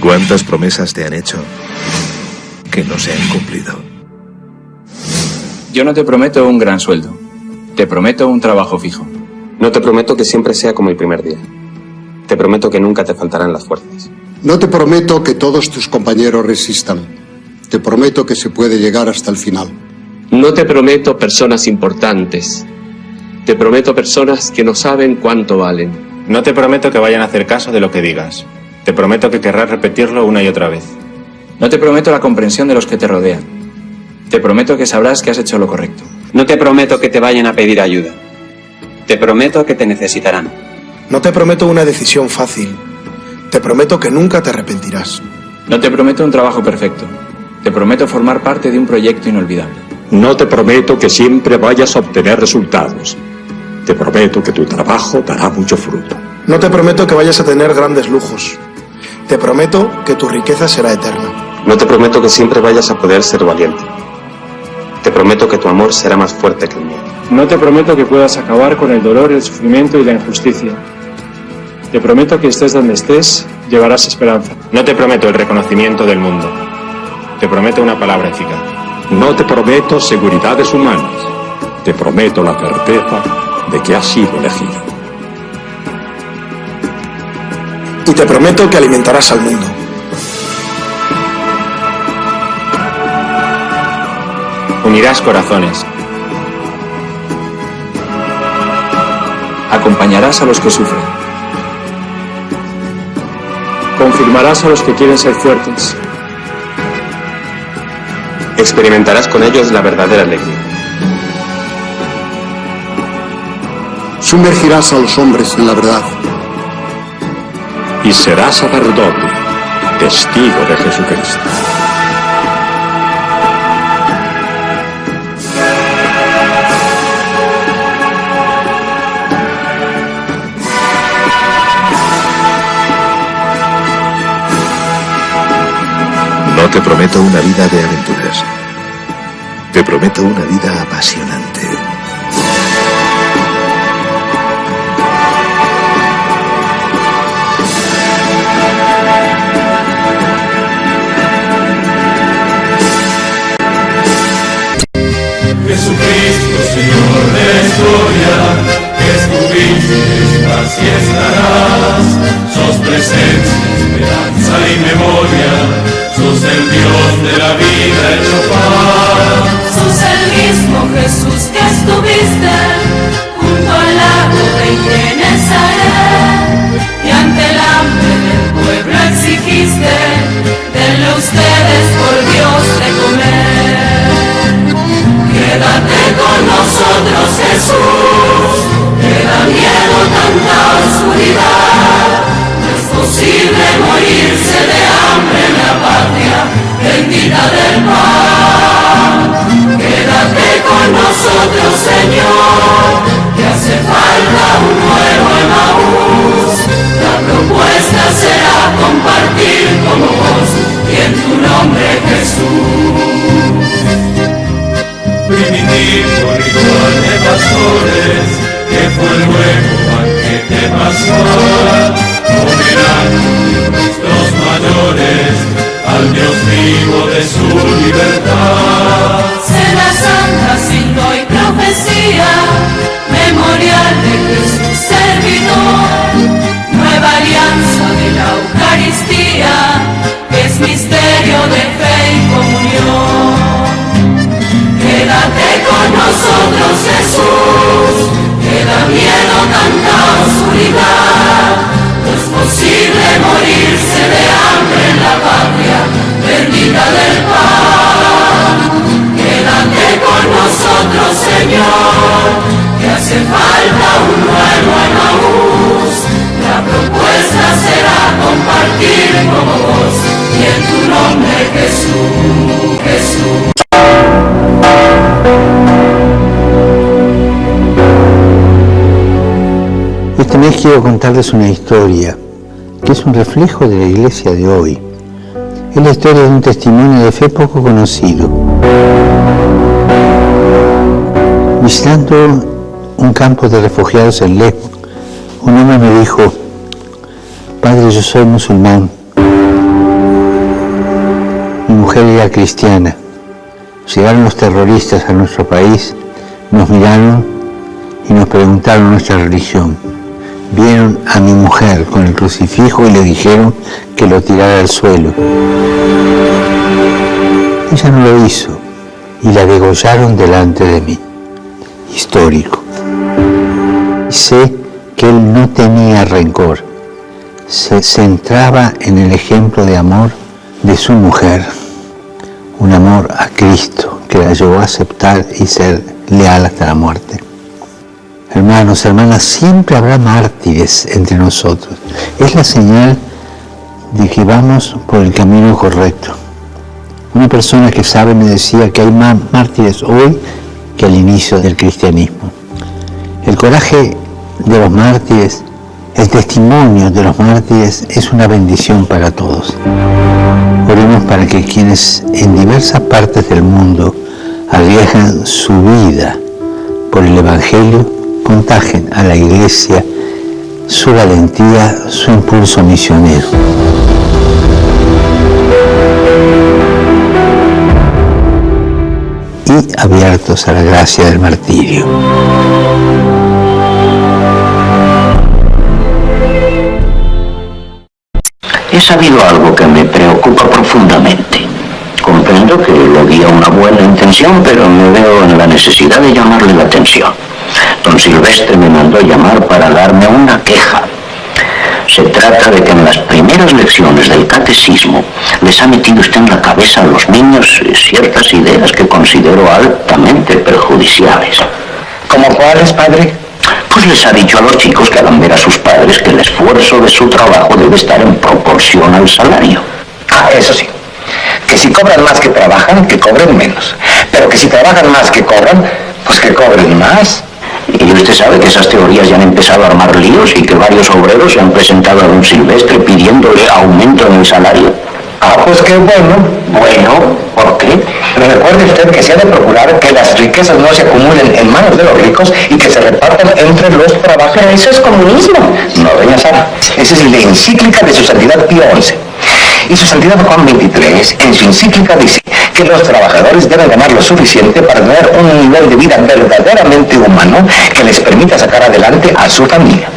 ¿Cuántas promesas te han hecho que no se han cumplido? Yo no te prometo un gran sueldo. Te prometo un trabajo fijo. No te prometo que siempre sea como el primer día. Te prometo que nunca te faltarán las fuerzas. No te prometo que todos tus compañeros resistan. Te prometo que se puede llegar hasta el final. No te prometo personas importantes. Te prometo personas que no saben cuánto valen. No te prometo que vayan a hacer caso de lo que digas. Te prometo que querrás repetirlo una y otra vez. No te prometo la comprensión de los que te rodean. Te prometo que sabrás que has hecho lo correcto. No te prometo que te vayan a pedir ayuda. Te prometo que te necesitarán. No te prometo una decisión fácil. Te prometo que nunca te arrepentirás. No te prometo un trabajo perfecto. Te prometo formar parte de un proyecto inolvidable. No te prometo que siempre vayas a obtener resultados. Te prometo que tu trabajo dará mucho fruto. No te prometo que vayas a tener grandes lujos. Te prometo que tu riqueza será eterna. No te prometo que siempre vayas a poder ser valiente. Te prometo que tu amor será más fuerte que el mío. No te prometo que puedas acabar con el dolor, el sufrimiento y la injusticia. Te prometo que estés donde estés, llevarás esperanza. No te prometo el reconocimiento del mundo. Te prometo una palabra eficaz. No te prometo seguridades humanas. Te prometo la certeza de que has sido elegido. Y te prometo que alimentarás al mundo. Unirás corazones. Acompañarás a los que sufren. Confirmarás a los que quieren ser fuertes. Experimentarás con ellos la verdadera alegría. Sumergirás a los hombres en la verdad. Y serás sacerdote, testigo de Jesucristo. No te prometo una vida de aventuras. Te prometo una vida apasionante. Jesucristo, Señor de la historia, que estuviste, estás y estarás. Sos presencia, esperanza y memoria. Sos el Dios de la vida hecho paz. Sos el mismo Jesús que estuviste junto al lago de Genesaret, y ante el hambre del pueblo exigiste, denle ustedes por Dios de comer. Quédate con nosotros, Jesús, que da miedo tanta oscuridad. No es posible morirse de hambre en la patria bendita del pan. Quédate con nosotros, Señor, que hace falta un nuevo Emaús. La propuesta será compartir como vos y en tu nombre, Jesús. Primitivo ritual de pastores, que fue luego banquete pascual, homenaje de nuestros mayores al Dios vivo de su libertad. Cena santa, signo y profecía, memorial de Jesús servidor, nueva alianza de la Eucaristía, que es misterio de fe y comunión. Quédate con nosotros, Jesús, que da miedo tanta oscuridad. No es posible morirse de hambre en la patria bendita del pan. Quédate con nosotros, Señor, que hace falta un nuevo Emaús. La propuesta será compartir como vos y en tu nombre, Jesús, Jesús. Este mes quiero contarles una historia que es un reflejo de la iglesia de hoy. Es la historia de un testimonio de fe poco conocido. Visitando un campo de refugiados en Lesbos, un hombre me dijo: Padre, yo soy musulmán, mujer era cristiana. Llegaron los terroristas a nuestro país, nos miraron y nos preguntaron nuestra religión. Vieron a mi mujer con el crucifijo y le dijeron que lo tirara al suelo. Ella no lo hizo y la degollaron delante de mí. Histórico. Sé que él no tenía rencor. Se centraba en el ejemplo de amor de su mujer. Un amor a Cristo que la llevó a aceptar y ser leal hasta la muerte. Hermanos, hermanas, siempre habrá mártires entre nosotros. Es la señal de que vamos por el camino correcto. Una persona que sabe me decía que hay más mártires hoy que al inicio del cristianismo. El coraje de los mártires, el testimonio de los mártires es una bendición para todos. Oremos para que quienes en diversas partes del mundo arriesgan su vida por el Evangelio contagien a la Iglesia su valentía, su impulso misionero. Y abiertos a la gracia del martirio. He sabido algo que me preocupa profundamente. Comprendo que lo guía una buena intención, pero me veo en la necesidad de llamarle la atención. Don Silvestre me mandó llamar para darme una queja. Se trata de que en las primeras lecciones del catecismo les ha metido usted en la cabeza a los niños ciertas ideas que considero altamente perjudiciales. ¿Cómo cuáles, padre? Pues les ha dicho a los chicos que hagan ver a sus padres que el esfuerzo de su trabajo debe estar en proporción al salario. Ah, eso sí. Que si cobran más que trabajan, que cobren menos. Pero que si trabajan más que cobran, pues que cobren más. Y usted sabe que esas teorías ya han empezado a armar líos y que varios obreros se han presentado a don Silvestre pidiéndole aumento en el salario. Ah, pues qué bueno. Bueno, ¿por qué? Pero recuerde usted que se ha de procurar que las riquezas no se acumulen en manos de los ricos y que se repartan entre los trabajadores. Pero eso es comunismo. No, doña Sara. Esa es la encíclica de su santidad Pío XI. Y su santidad Juan XXIII, en su encíclica, dice que los trabajadores deben ganar lo suficiente para tener un nivel de vida verdaderamente humano que les permita sacar adelante a su familia.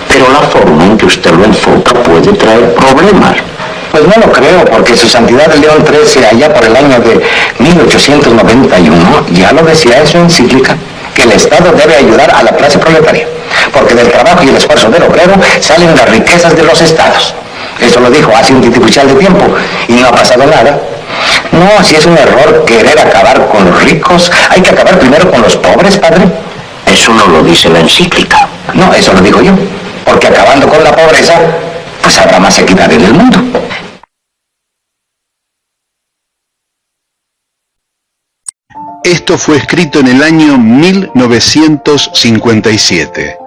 Pero la forma en que usted lo enfoca puede traer problemas. Pues no lo creo, porque su santidad León XIII, allá por el año de 1891, ya lo decía en su encíclica, que el Estado debe ayudar a la clase proletaria, porque del trabajo y el esfuerzo del obrero salen las riquezas de los estados. Eso lo dijo hace un titipuchal de tiempo y no ha pasado nada. No, si es un error querer acabar con los ricos, hay que acabar primero con los pobres, padre. Eso no lo dice la encíclica. No, eso lo digo yo, porque acabando con la pobreza, pues habrá más equidad en el mundo. Esto fue escrito en el año 1957.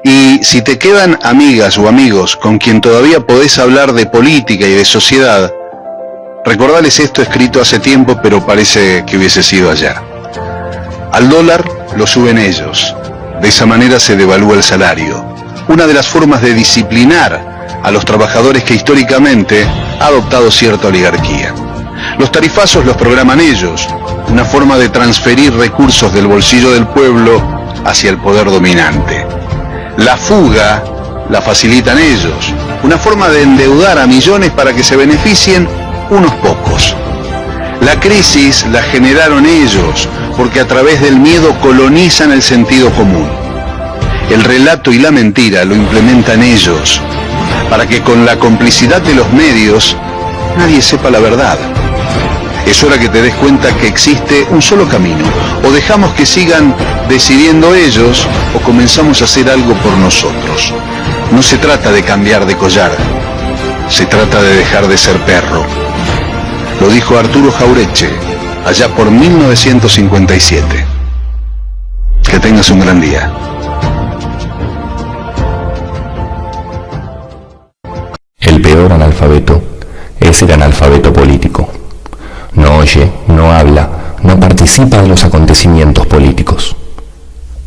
Y si te quedan amigas o amigos con quien todavía podés hablar de política y de sociedad, recordales esto escrito hace tiempo, pero parece que hubiese sido ayer. Al dólar lo suben ellos. De esa manera se devalúa el salario. Una de las formas de disciplinar a los trabajadores que históricamente ha adoptado cierta oligarquía. Los tarifazos los programan ellos. Una forma de transferir recursos del bolsillo del pueblo hacia el poder dominante. La fuga la facilitan ellos, una forma de endeudar a millones para que se beneficien unos pocos. La crisis la generaron ellos, porque a través del miedo colonizan el sentido común. El relato y la mentira lo implementan ellos, para que con la complicidad de los medios nadie sepa la verdad. Es hora que te des cuenta que existe un solo camino. O dejamos que sigan decidiendo ellos, o comenzamos a hacer algo por nosotros. No se trata de cambiar de collar, se trata de dejar de ser perro. Lo dijo Arturo Jauretche, allá por 1957. Que tengas un gran día. El peor analfabeto es el analfabeto político. No oye, no habla, no participa de los acontecimientos políticos.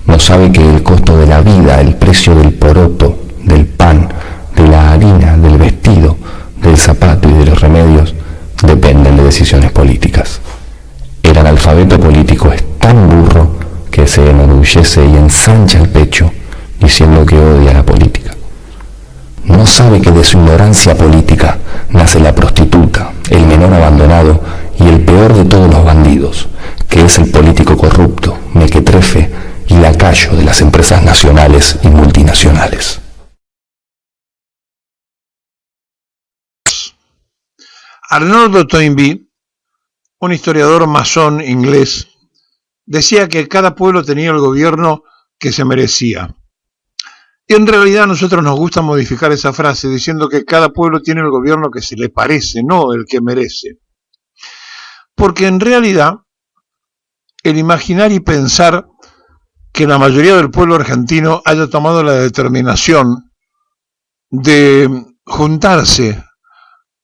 No sabe que el costo de la vida, el precio del poroto, del pan, de la harina, del vestido, del zapato y de los remedios dependen de decisiones políticas. enorgullece y ensancha el pecho diciendo que odia la política. No sabe que de su ignorancia política nace la prostituta, el menor abandonado y el peor de todos los bandidos, que es el político corrupto, mequetrefe y lacayo de las empresas nacionales y multinacionales. Arnoldo Toynbee, un historiador masón inglés, decía que cada pueblo tenía el gobierno que se merecía. Y en realidad a nosotros nos gusta modificar esa frase diciendo que cada pueblo tiene el gobierno que se le parece, no el que merece. Porque en realidad el imaginar y pensar que la mayoría del pueblo argentino haya tomado la determinación de juntarse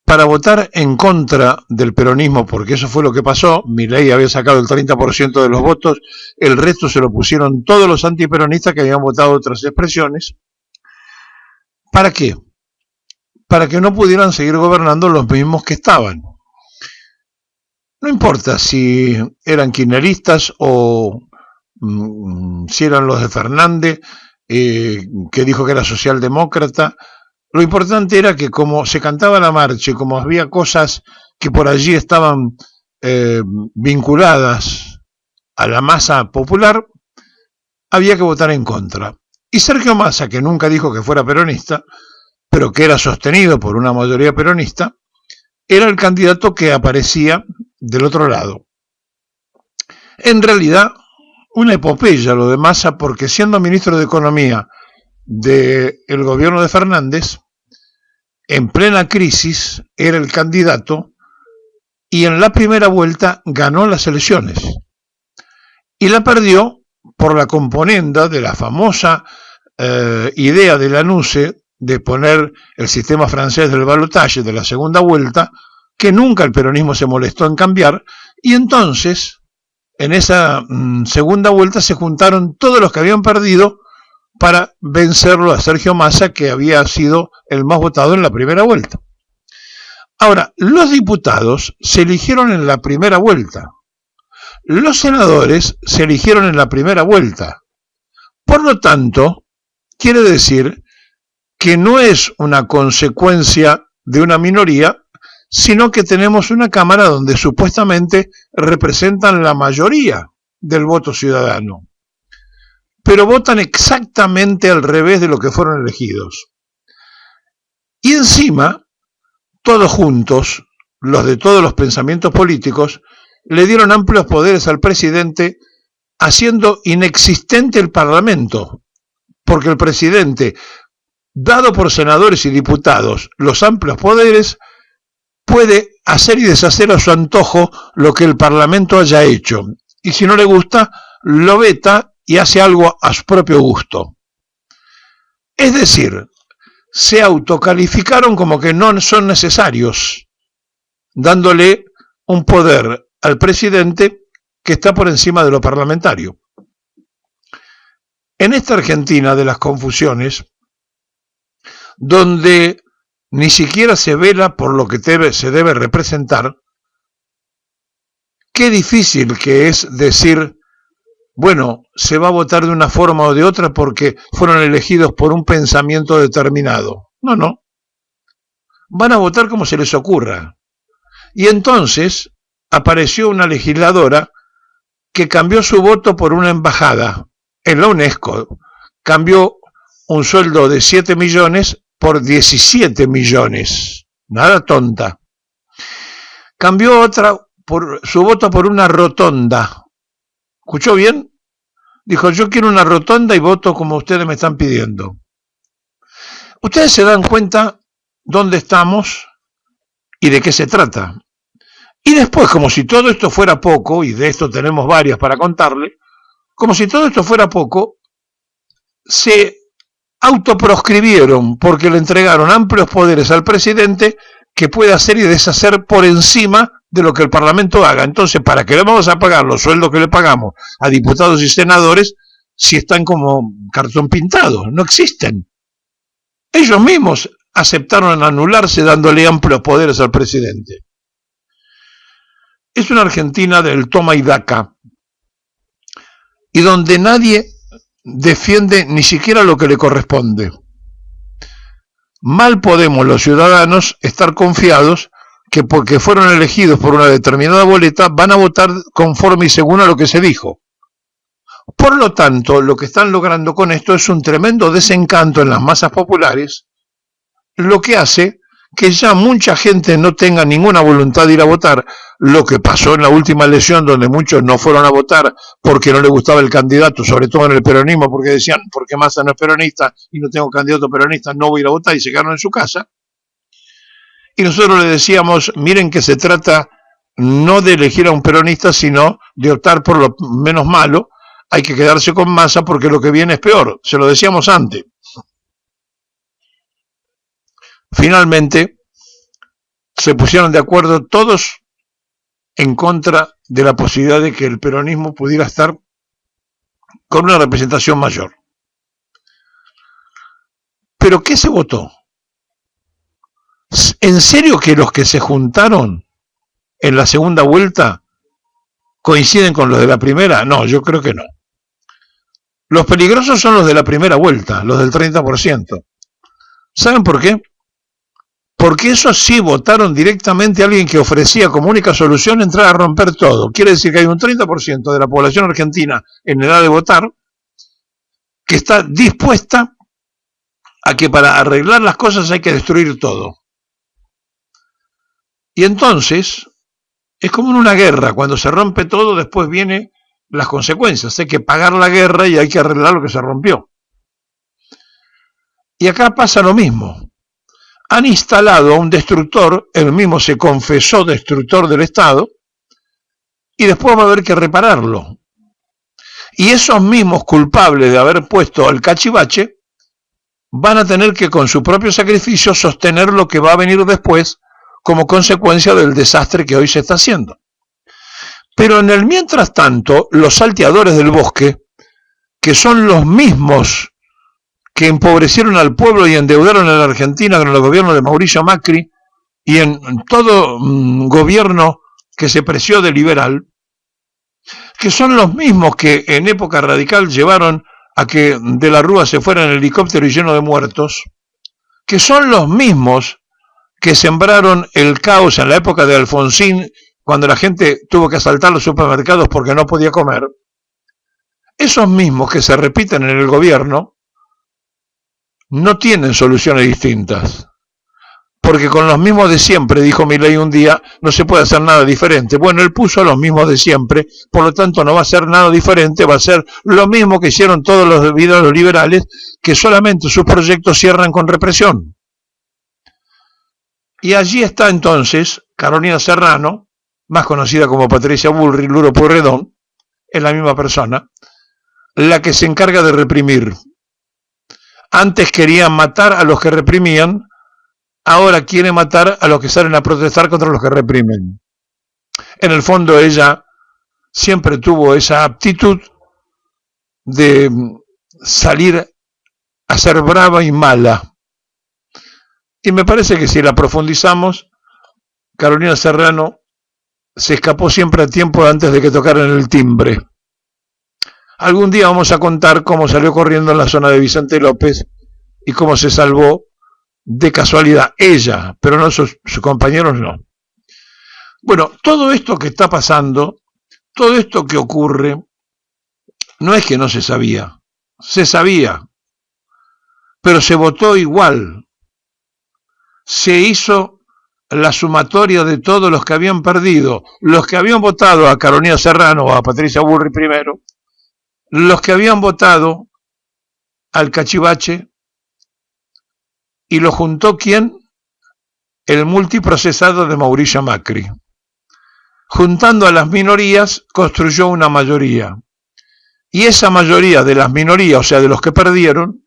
para votar en contra del peronismo, porque eso fue lo que pasó. Milei había sacado el 30% de los votos, el resto se lo pusieron todos los antiperonistas que habían votado otras expresiones. ¿Para qué? Para que no pudieran seguir gobernando los mismos que estaban. No importa si eran kirchneristas o si eran los de Fernández, que dijo que era socialdemócrata. Lo importante era que como se cantaba la marcha y como había cosas que por allí estaban vinculadas a la masa popular, había que votar en contra. Y Sergio Massa, que nunca dijo que fuera peronista, pero que era sostenido por una mayoría peronista, era el candidato que aparecía del otro lado. En realidad, una epopeya lo de Massa, porque siendo ministro de Economía del gobierno de Fernández, en plena crisis era el candidato y en la primera vuelta ganó las elecciones y la perdió por la componenda de la famosa idea de Lanusse de poner el sistema francés del balotaje de la segunda vuelta, que nunca el peronismo se molestó en cambiar, y entonces en esa segunda vuelta se juntaron todos los que habían perdido para vencerlo a Sergio Massa, que había sido el más votado en la primera vuelta. Ahora, los diputados se eligieron en la primera vuelta. Los senadores se eligieron en la primera vuelta. Por lo tanto, quiere decir que no es una consecuencia de una minoría, sino que tenemos una Cámara donde supuestamente representan la mayoría del voto ciudadano, pero votan exactamente al revés de lo que fueron elegidos. Y encima, todos juntos, los de todos los pensamientos políticos, le dieron amplios poderes al presidente, haciendo inexistente el Parlamento, porque el presidente, dado por senadores y diputados los amplios poderes, puede hacer y deshacer a su antojo lo que el Parlamento haya hecho, y si no le gusta, lo veta y hace algo a su propio gusto. Es decir, se autocalificaron como que no son necesarios, dándole un poder al presidente que está por encima de lo parlamentario. En esta Argentina de las confusiones, donde ni siquiera se vela por lo que se debe representar, qué difícil que es decir, bueno, se va a votar de una forma o de otra porque fueron elegidos por un pensamiento determinado. No, no. Van a votar como se les ocurra. Y entonces apareció una legisladora que cambió su voto por una embajada en la UNESCO. Cambió un sueldo de 7 millones por 17 millones. Nada tonta. Cambió su voto por una rotonda. ¿Escuchó bien? Dijo, yo quiero una rotonda y voto como ustedes me están pidiendo. Ustedes se dan cuenta dónde estamos y de qué se trata. Y después, como si todo esto fuera poco, y de esto tenemos varias para contarle, como si todo esto fuera poco, se autoproscribieron porque le entregaron amplios poderes al presidente que puede hacer y deshacer por encima de lo que el Parlamento haga. Entonces, ¿para qué le vamos a pagar los sueldos que le pagamos a diputados y senadores si están como cartón pintado? No existen. Ellos mismos aceptaron anularse dándole amplios poderes al presidente. Es una Argentina del toma y daca, y donde nadie defiende ni siquiera lo que le corresponde. Mal podemos los ciudadanos estar confiados que porque fueron elegidos por una determinada boleta van a votar conforme y según a lo que se dijo. Por lo tanto, lo que están logrando con esto es un tremendo desencanto en las masas populares, lo que hace que ya mucha gente no tenga ninguna voluntad de ir a votar, lo que pasó en la última elección donde muchos no fueron a votar porque no les gustaba el candidato, sobre todo en el peronismo, porque decían, porque Massa no es peronista y no tengo candidato peronista, no voy a ir a votar, y se quedaron en su casa. Y nosotros le decíamos, miren que se trata no de elegir a un peronista, sino de optar por lo menos malo, hay que quedarse con Massa porque lo que viene es peor, se lo decíamos antes. Finalmente, se pusieron de acuerdo todos en contra de la posibilidad de que el peronismo pudiera estar con una representación mayor. ¿Pero qué se votó? ¿En serio que los que se juntaron en la segunda vuelta coinciden con los de la primera? No, yo creo que no. Los peligrosos son los de la primera vuelta, los del 30%. ¿Saben por qué? Porque esos sí votaron directamente a alguien que ofrecía como única solución entrar a romper todo. Quiere decir que hay un 30% de la población argentina en edad de votar que está dispuesta a que para arreglar las cosas hay que destruir todo. Y entonces, es como en una guerra, cuando se rompe todo, después vienen las consecuencias. Hay que pagar la guerra y hay que arreglar lo que se rompió. Y acá pasa lo mismo. Han instalado a un destructor, él mismo se confesó destructor del Estado, y después va a haber que repararlo. Y esos mismos culpables de haber puesto al cachivache van a tener que con su propio sacrificio sostener lo que va a venir después como consecuencia del desastre que hoy se está haciendo. Pero en el mientras tanto, los salteadores del bosque, que son los mismos que empobrecieron al pueblo y endeudaron a la Argentina con el gobierno de Mauricio Macri y en todo gobierno que se preció de liberal, que son los mismos que en época radical llevaron a que de la Rúa se fuera en helicóptero y lleno de muertos, que son los mismos que sembraron el caos en la época de Alfonsín, cuando la gente tuvo que asaltar los supermercados porque no podía comer, esos mismos que se repiten en el gobierno, no tienen soluciones distintas. Porque con los mismos de siempre, dijo Milei un día, no se puede hacer nada diferente. Bueno, él puso a los mismos de siempre, por lo tanto no va a ser nada diferente, va a ser lo mismo que hicieron todos los liberales, que solamente sus proyectos cierran con represión. Y allí está entonces Carolina Serrano, más conocida como Patricia Bullrich, Luro Pueyrredón, es la misma persona, la que se encarga de reprimir. Antes querían matar a los que reprimían, ahora quiere matar a los que salen a protestar contra los que reprimen. En el fondo ella siempre tuvo esa aptitud de salir a ser brava y mala. Y me parece que si la profundizamos, Carolina Serrano se escapó siempre a tiempo antes de que tocaran el timbre. Algún día vamos a contar cómo salió corriendo en la zona de Vicente López y cómo se salvó de casualidad ella, pero no sus compañeros no. Bueno, todo esto que está pasando, todo esto que ocurre, no es que no se sabía, se sabía, pero se votó igual. Se hizo la sumatoria de todos los que habían perdido, los que habían votado a Carolina Serrano o a Patricia Bullrich primero, los que habían votado al cachivache, y lo juntó ¿quién? El multiprocesado de Mauricio Macri. Juntando a las minorías, construyó una mayoría. Y esa mayoría de las minorías, o sea, de los que perdieron,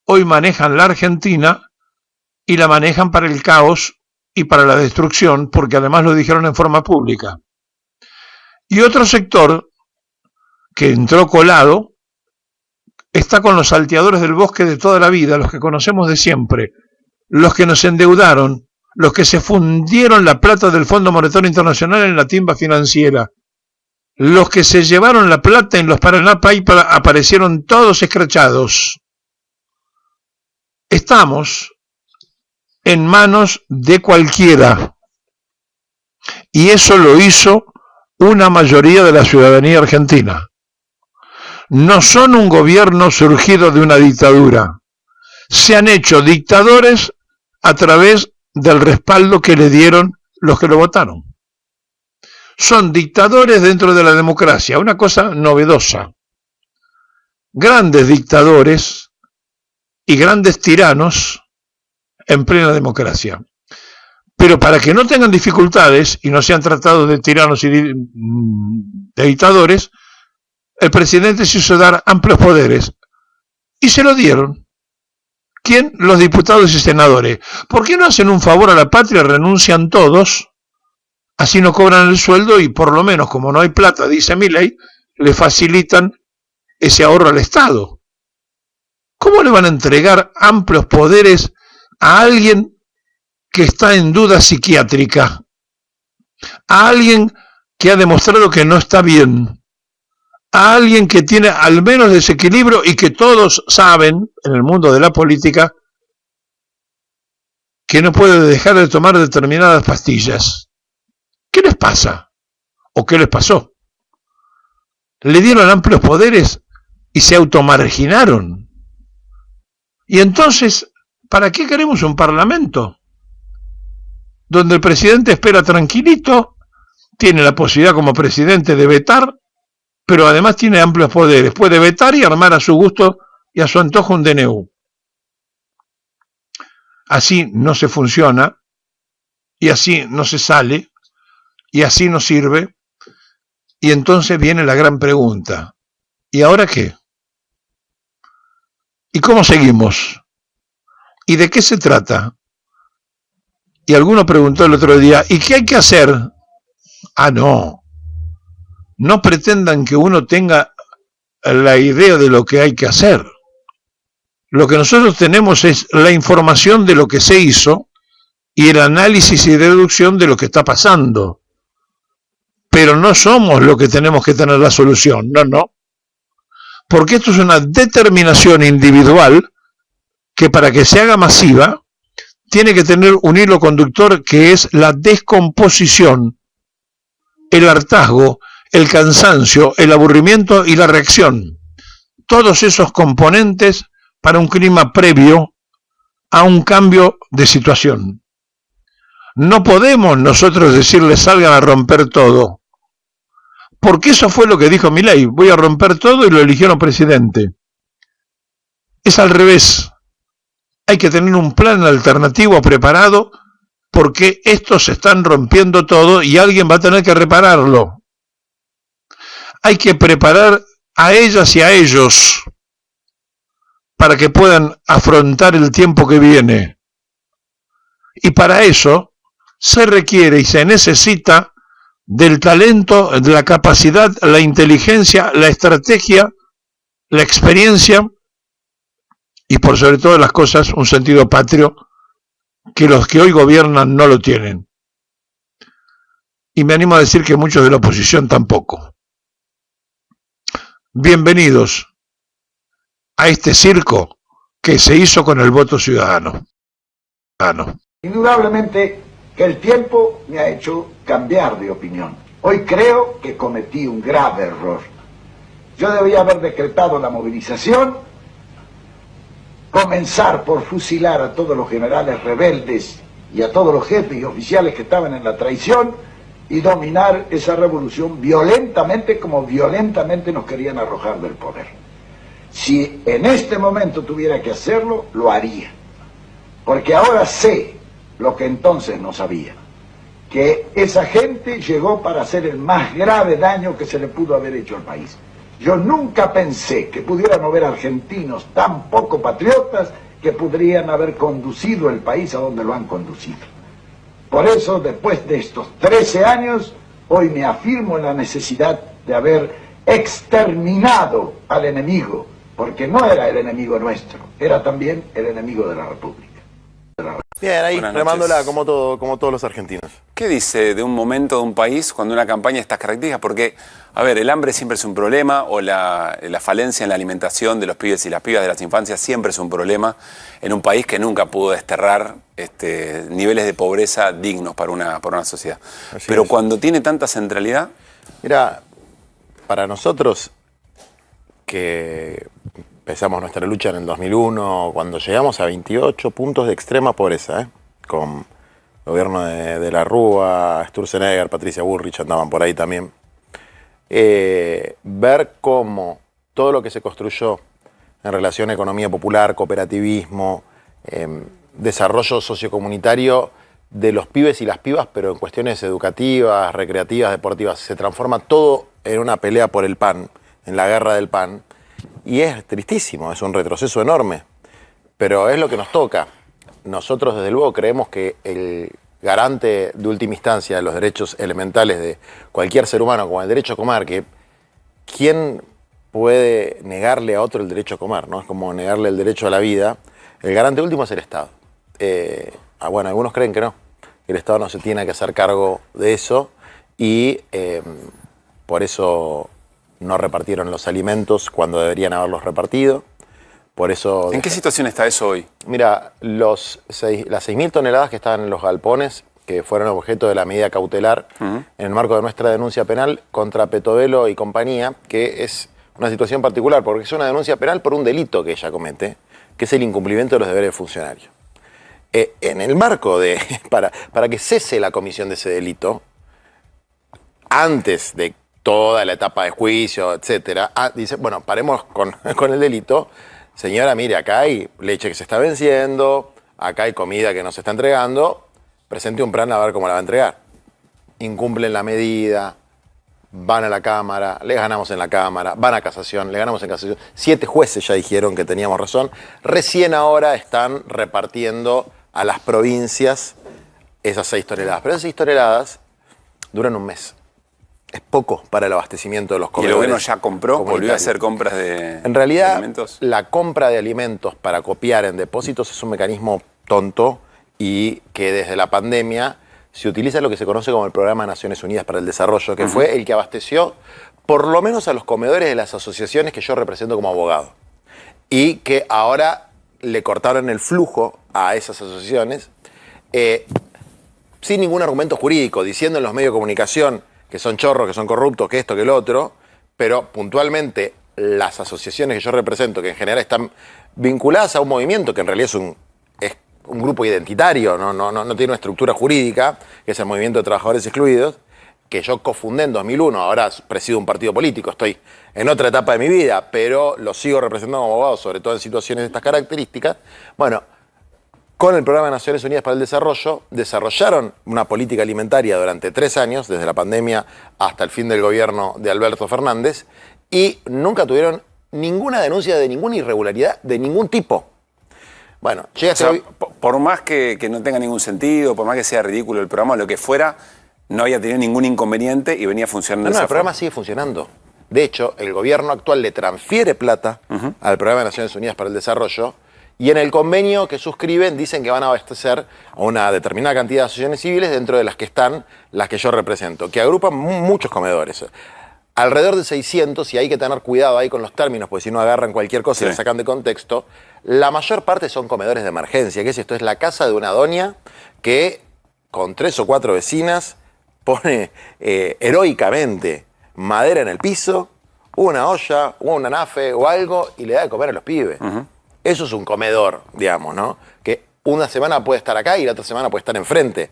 hoy manejan la Argentina y la manejan para el caos y para la destrucción, porque además lo dijeron en forma pública. Y otro sector que entró colado, está con los salteadores del bosque de toda la vida, los que conocemos de siempre, los que nos endeudaron, los que se fundieron la plata del Fondo Monetario Internacional en la timba financiera, los que se llevaron la plata en los Paraná Papers aparecieron todos escrachados. Estamos en manos de cualquiera. Y eso lo hizo una mayoría de la ciudadanía argentina. No son un gobierno surgido de una dictadura. Se han hecho dictadores a través del respaldo que le dieron los que lo votaron. Son dictadores dentro de la democracia, una cosa novedosa. Grandes dictadores y grandes tiranos en plena democracia. Pero para que no tengan dificultades y no sean tratados de tiranos y de dictadores, el presidente se hizo dar amplios poderes y se lo dieron. ¿Quién? Los diputados y senadores. ¿Por qué no hacen un favor a la patria, renuncian todos, así no cobran el sueldo y por lo menos, como no hay plata, dice Milei, le facilitan ese ahorro al Estado? ¿Cómo le van a entregar amplios poderes a alguien que está en duda psiquiátrica? A alguien que ha demostrado que no está bien. A alguien que tiene al menos desequilibrio y que todos saben, en el mundo de la política, que no puede dejar de tomar determinadas pastillas. ¿Qué les pasa? ¿O qué les pasó? Le dieron amplios poderes y se automarginaron. Y entonces, ¿para qué queremos un parlamento? Donde el presidente espera tranquilito, tiene la posibilidad como presidente de vetar, pero además tiene amplios poderes. Puede vetar y armar a su gusto y a su antojo un DNU. Así no se funciona, y así no se sale, y así no sirve. Y entonces viene la gran pregunta. ¿Y ahora qué? ¿Y cómo seguimos? ¿Y de qué se trata? Y alguno preguntó el otro día, ¿y qué hay que hacer? Ah, no. No pretendan que uno tenga la idea de lo que hay que hacer. Lo que nosotros tenemos es la información de lo que se hizo y el análisis y deducción de lo que está pasando. Pero no somos los que tenemos que tener la solución, no. Porque esto es una determinación individual que para que se haga masiva tiene que tener un hilo conductor que es la descomposición, el hartazgo, el cansancio, el aburrimiento y la reacción. Todos esos componentes para un clima previo a un cambio de situación. No podemos nosotros decirles salgan a romper todo. Porque eso fue lo que dijo Milei, voy a romper todo y lo eligieron presidente. Es al revés. Hay que tener un plan alternativo preparado porque estos se están rompiendo todo y alguien va a tener que repararlo. Hay que preparar a ellas y a ellos para que puedan afrontar el tiempo que viene. Y para eso se requiere y se necesita del talento, de la capacidad, la inteligencia, la estrategia, la experiencia y por sobre todas las cosas un sentido patrio que los que hoy gobiernan no lo tienen. Y me animo a decir que muchos de la oposición tampoco. Bienvenidos a este circo que se hizo con el voto ciudadano. Indudablemente que el tiempo me ha hecho cambiar de opinión. Hoy creo que cometí un grave error. Yo debía haber decretado la movilización, comenzar por fusilar a todos los generales rebeldes y a todos los jefes y oficiales que estaban en la traición y dominar esa revolución violentamente como violentamente nos querían arrojar del poder. Si en este momento tuviera que hacerlo, lo haría. Porque ahora sé lo que entonces no sabía, que esa gente llegó para hacer el más grave daño que se le pudo haber hecho al país. Yo nunca pensé que pudieran haber argentinos tan poco patriotas que podrían haber conducido el país a donde lo han conducido. Por eso, después de estos 13 años, hoy me afirmo en la necesidad de haber exterminado al enemigo, porque no era el enemigo nuestro, era también el enemigo de la República. Bien, ahí Buenas remándola noches. como todos los argentinos. ¿Qué dice de un momento de un país cuando una campaña de estas características? Porque, a ver, el hambre siempre es un problema, o la falencia en la alimentación de los pibes y las pibas de las infancias siempre es un problema en un país que nunca pudo desterrar niveles de pobreza dignos para una sociedad. Pero cuando tiene tanta centralidad... Mira, para nosotros que empezamos nuestra lucha en el 2001, cuando llegamos a 28 puntos de extrema pobreza, con el gobierno de la Rúa, Sturzenegger, Patricia Bullrich andaban por ahí también, ver cómo todo lo que se construyó en relación a economía popular, cooperativismo, desarrollo sociocomunitario de los pibes y las pibas, pero en cuestiones educativas, recreativas, deportivas, se transforma todo en una pelea por el pan, en la guerra del pan. Y es tristísimo, es un retroceso enorme, pero es lo que nos toca. Nosotros desde luego creemos que el garante de última instancia de los derechos elementales de cualquier ser humano, como el derecho a comer, que ¿quién puede negarle a otro el derecho a comer? ¿No? Es como negarle el derecho a la vida. El garante último es el Estado. Bueno, algunos creen que no, el Estado no se tiene que hacer cargo de eso y por eso no repartieron los alimentos cuando deberían haberlos repartido. Por eso... ¿En qué situación está eso hoy? Mira, las 6.000 toneladas que estaban en los galpones, que fueron objeto de la medida cautelar en el marco de nuestra denuncia penal contra Petovelo y compañía, que es una situación particular, porque es una denuncia penal por un delito que ella comete, que es el incumplimiento de los deberes del funcionario. En el marco de... para que cese la comisión de ese delito, antes de toda la etapa de juicio, etcétera, dice, bueno, paremos con el delito. Señora, mire, acá hay leche que se está venciendo, acá hay comida que no se está entregando, presente un plan a ver cómo la va a entregar. Incumplen la medida, van a la Cámara, le ganamos en la Cámara, van a casación, le ganamos en casación. 7 jueces ya dijeron que teníamos razón. Recién ahora están repartiendo a las provincias esas 6 toneladas. Pero esas 6 toneladas duran un mes. Es poco para el abastecimiento de los comedores. ¿Y el gobierno ya compró? ¿Volvió a hacer compras de En realidad, alimentos? La compra de alimentos para copiar en depósitos es un mecanismo tonto y que desde la pandemia se utiliza lo que se conoce como el Programa de Naciones Unidas para el Desarrollo, que fue el que abasteció por lo menos a los comedores de las asociaciones que yo represento como abogado. Y que ahora le cortaron el flujo a esas asociaciones sin ningún argumento jurídico, diciendo en los medios de comunicación que son chorros, que son corruptos, que esto, que lo otro, pero puntualmente las asociaciones que yo represento, que en general están vinculadas a un movimiento que en realidad es un grupo identitario, no tiene una estructura jurídica, que es el Movimiento de Trabajadores Excluidos, que yo cofundé en 2001, ahora presido un partido político, estoy en otra etapa de mi vida, pero lo sigo representando como abogado, sobre todo en situaciones de estas características. Bueno, con el Programa de Naciones Unidas para el Desarrollo, desarrollaron una política alimentaria durante 3 años, desde la pandemia hasta el fin del gobierno de Alberto Fernández, y nunca tuvieron ninguna denuncia de ninguna irregularidad de ningún tipo. Bueno, llega hoy... Por más que no tenga ningún sentido, por más que sea ridículo el programa, lo que fuera, no había tenido ningún inconveniente y venía funcionando. No, el programa sigue funcionando. De hecho, el gobierno actual le transfiere plata al Programa de Naciones Unidas para el Desarrollo. Y en el convenio que suscriben dicen que van a abastecer a una determinada cantidad de asociaciones civiles, dentro de las que están las que yo represento, que agrupan muchos comedores. Alrededor de 600, y hay que tener cuidado ahí con los términos, porque si no agarran cualquier cosa y la sacan de contexto. La mayor parte son comedores de emergencia. ¿Qué es esto? Es la casa de una doña que, con 3 o 4 vecinas, pone heroicamente madera en el piso, una olla, una nafe o algo, y le da de comer a los pibes. Eso es un comedor, digamos, ¿no? Que una semana puede estar acá y la otra semana puede estar enfrente.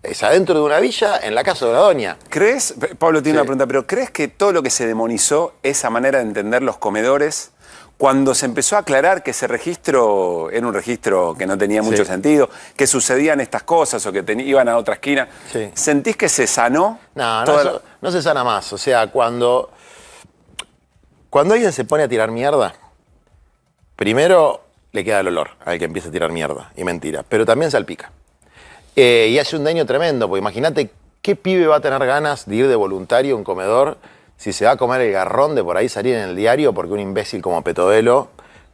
Es adentro de una villa, en la casa de una doña. ¿Crees, Pablo tiene una pregunta, pero crees que todo lo que se demonizó, esa manera de entender los comedores, cuando se empezó a aclarar que ese registro era un registro que no tenía mucho sentido, que sucedían estas cosas o que iban a otra esquina, ¿sentís que se sanó? No se sana más. O sea, cuando alguien se pone a tirar mierda, primero le queda el olor al que empieza a tirar mierda y mentira, pero también salpica. Y hace un daño tremendo, porque imagínate qué pibe va a tener ganas de ir de voluntario a un comedor si se va a comer el garrón de por ahí salir en el diario porque un imbécil como Petovelo,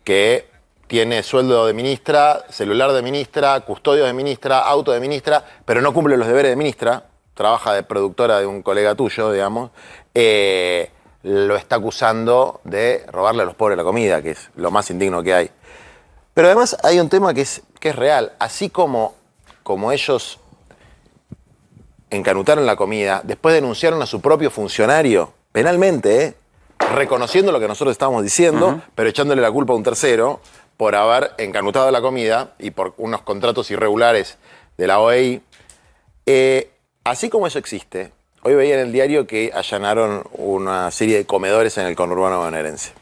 que tiene sueldo de ministra, celular de ministra, custodio de ministra, auto de ministra, pero no cumple los deberes de ministra, trabaja de productora de un colega tuyo, digamos, lo está acusando de robarle a los pobres la comida, que es lo más indigno que hay. Pero además hay un tema que es real. Así como ellos encanutaron la comida, después denunciaron a su propio funcionario penalmente, reconociendo lo que nosotros estábamos diciendo, pero echándole la culpa a un tercero por haber encanutado la comida y por unos contratos irregulares de la OEI. Así como eso existe, hoy veía en el diario que allanaron una serie de comedores en el conurbano bonaerense.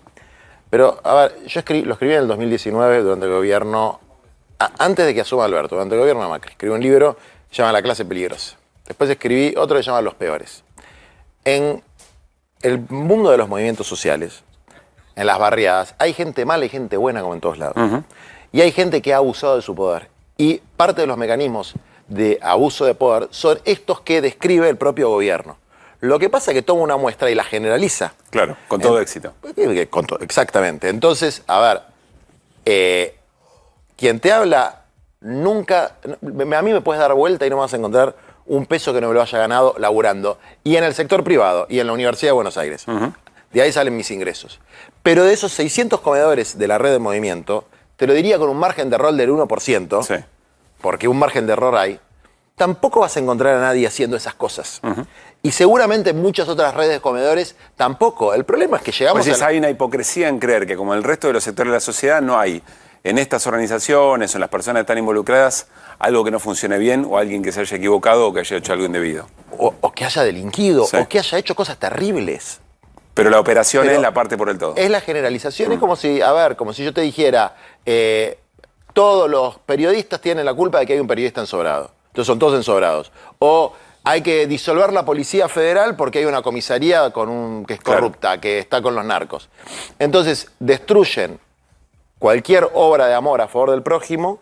Pero, a ver, yo lo escribí en el 2019 durante el gobierno, antes de que asuma Alberto, durante el gobierno de Macri. Escribí un libro que se llama La clase peligrosa. Después escribí otro que se llama Los peores. En el mundo de los movimientos sociales, en las barriadas, hay gente mala y gente buena como en todos lados. Y hay gente que ha abusado de su poder. Y parte de los mecanismos de abuso de poder son estos que describe el propio gobierno. Lo que pasa es que toma una muestra y la generaliza. Claro, con todo éxito. Exactamente. Entonces, a ver, quien te habla nunca... A mí me puedes dar vuelta y no me vas a encontrar un peso que no me lo haya ganado laburando. Y en el sector privado y en la Universidad de Buenos Aires. De ahí salen mis ingresos. Pero de esos 600 comedores de la red de movimiento, te lo diría con un margen de error del 1%, porque un margen de error hay, tampoco vas a encontrar a nadie haciendo esas cosas. Y seguramente en muchas otras redes de comedores tampoco. El problema es que llegamos Pues hay una hipocresía en creer que como en el resto de los sectores de la sociedad no hay en estas organizaciones o en las personas que están involucradas algo que no funcione bien o alguien que se haya equivocado o que haya hecho algo indebido. O que haya delinquido, o que haya hecho cosas terribles. Pero la operación es la parte por el todo. Es la generalización. Es como si, a ver, como si yo te dijera, todos los periodistas tienen la culpa de que hay un periodista ensobrado. Entonces son todos ensobrados. O hay que disolver la Policía Federal porque hay una comisaría que es corrupta, que está con los narcos. Entonces destruyen cualquier obra de amor a favor del prójimo,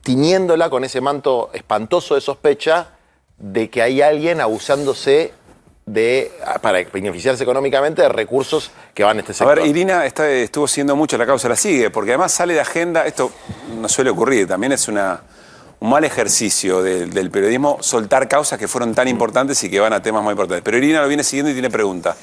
tiñéndola con ese manto espantoso de sospecha de que hay alguien abusándose para beneficiarse económicamente de recursos que van a este sector. A ver, Irina estuvo siguiendo mucho la causa, la sigue, porque además sale de agenda, esto no suele ocurrir, también es un mal ejercicio del periodismo soltar causas que fueron tan importantes y que van a temas muy importantes. Pero Irina lo viene siguiendo y tiene pregunta.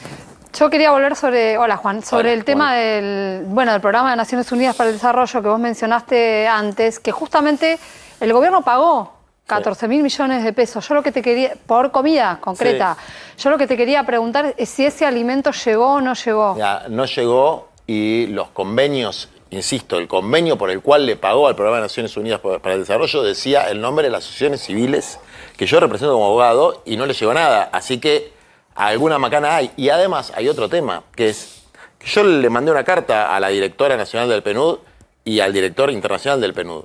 Yo quería volver hola Juan, sobre el tema del programa de Naciones Unidas para el Desarrollo que vos mencionaste antes, que justamente el gobierno pagó 14.000 millones de pesos. Yo lo que te quería, por comida concreta, yo lo que te quería preguntar es si ese alimento llegó o no llegó. Ya, no llegó y los convenios, insisto, el convenio por el cual le pagó al programa de Naciones Unidas para el Desarrollo decía el nombre de las asociaciones civiles que yo represento como abogado y no le llegó nada. Así que alguna macana hay. Y además hay otro tema, que es que yo le mandé una carta a la directora nacional del PNUD y al director internacional del PNUD.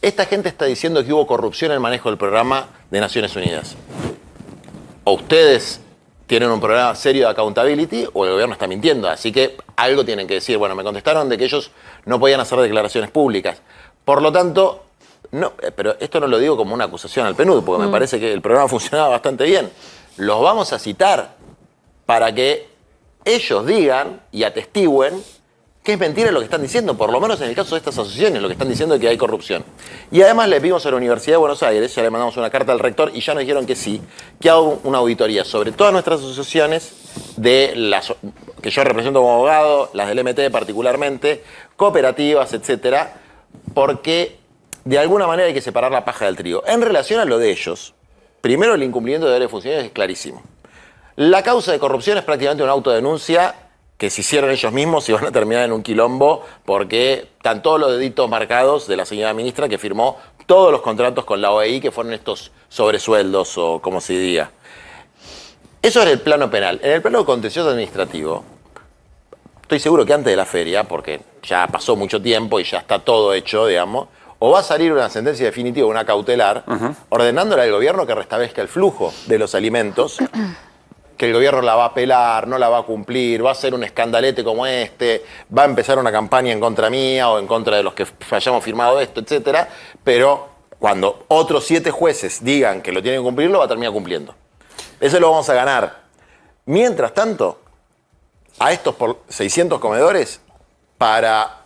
Esta gente está diciendo que hubo corrupción en el manejo del programa de Naciones Unidas. O ustedes tienen un programa serio de accountability o el gobierno está mintiendo. Así que algo tienen que decir. Bueno, me contestaron de que ellos no podían hacer declaraciones públicas. Por lo tanto, no, pero esto no lo digo como una acusación al PNUD, porque me parece que el programa funcionaba bastante bien. Los vamos a citar para que ellos digan y atestiguen que es mentira lo que están diciendo, por lo menos en el caso de estas asociaciones, lo que están diciendo es que hay corrupción. Y además le pedimos a la Universidad de Buenos Aires, ya le mandamos una carta al rector y ya nos dijeron que sí, que haga una auditoría sobre todas nuestras asociaciones, que yo represento como abogado, las del MT particularmente, cooperativas, etcétera, porque de alguna manera hay que separar la paja del trigo. En relación a lo de ellos, primero el incumplimiento de deberes de funcionarios es clarísimo. La causa de corrupción es prácticamente una autodenuncia que se hicieron ellos mismos y van a terminar en un quilombo porque están todos los deditos marcados de la señora ministra que firmó todos los contratos con la OEI que fueron estos sobresueldos o como se diga. Eso es el plano penal. En el plano contencioso administrativo, estoy seguro que antes de la feria, porque ya pasó mucho tiempo y ya está todo hecho, digamos, o va a salir una sentencia definitiva, una cautelar, ordenándole al gobierno que restablezca el flujo de los alimentos, que el gobierno la va a apelar, no la va a cumplir, va a hacer un escandalete como este, va a empezar una campaña en contra mía o en contra de los que hayamos firmado esto, etcétera, pero cuando otros 7 jueces digan que lo tienen que cumplir, lo va a terminar cumpliendo. Eso lo vamos a ganar. Mientras tanto, a estos 600 comedores, para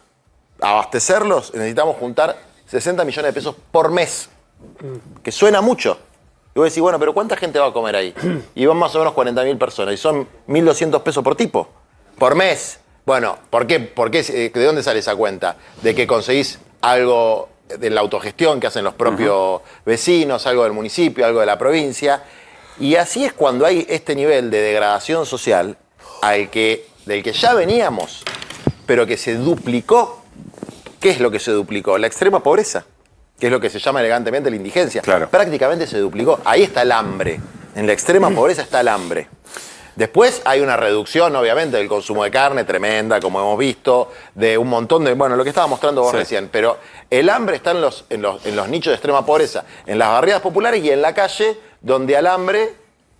abastecerlos necesitamos juntar 60 millones de pesos por mes, que suena mucho. Y vos decís, bueno, pero ¿cuánta gente va a comer ahí? Y van más o menos 40.000 personas, y son 1.200 pesos por tipo, por mes. Bueno, ¿por qué? ¿De dónde sale esa cuenta? De que conseguís algo de la autogestión que hacen los propios vecinos, algo del municipio, algo de la provincia. Y así es cuando hay este nivel de degradación social del que ya veníamos, pero que se duplicó. ¿Qué es lo que se duplicó? La extrema pobreza, que es lo que se llama elegantemente la indigencia. Claro. Prácticamente se duplicó. Ahí está el hambre. En la extrema pobreza está el hambre. Después hay una reducción, obviamente, del consumo de carne tremenda, como hemos visto, de un montón de... Bueno, lo que estaba mostrando vos recién. Pero el hambre está en los nichos de extrema pobreza, en las barriadas populares y en la calle, donde al hambre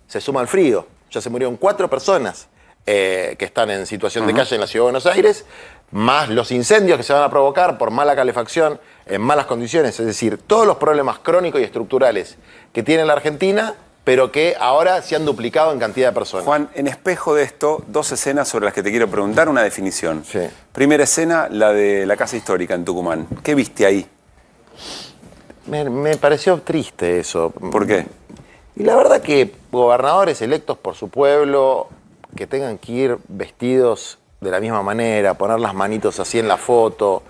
se suma el frío. Ya se murieron 4 personas que están en situación de calle en la Ciudad de Buenos Aires, más los incendios que se van a provocar por mala calefacción, en malas condiciones. Es decir, todos los problemas crónicos y estructurales que tiene la Argentina, pero que ahora se han duplicado en cantidad de personas. Juan, en espejo de esto, 2 escenas sobre las que te quiero preguntar, una definición. Sí. Primera escena, la de la Casa Histórica en Tucumán. ¿Qué viste ahí? Me pareció triste eso. ¿Por qué? Y la verdad que gobernadores electos por su pueblo, que tengan que ir vestidos de la misma manera, poner las manitos así en la foto,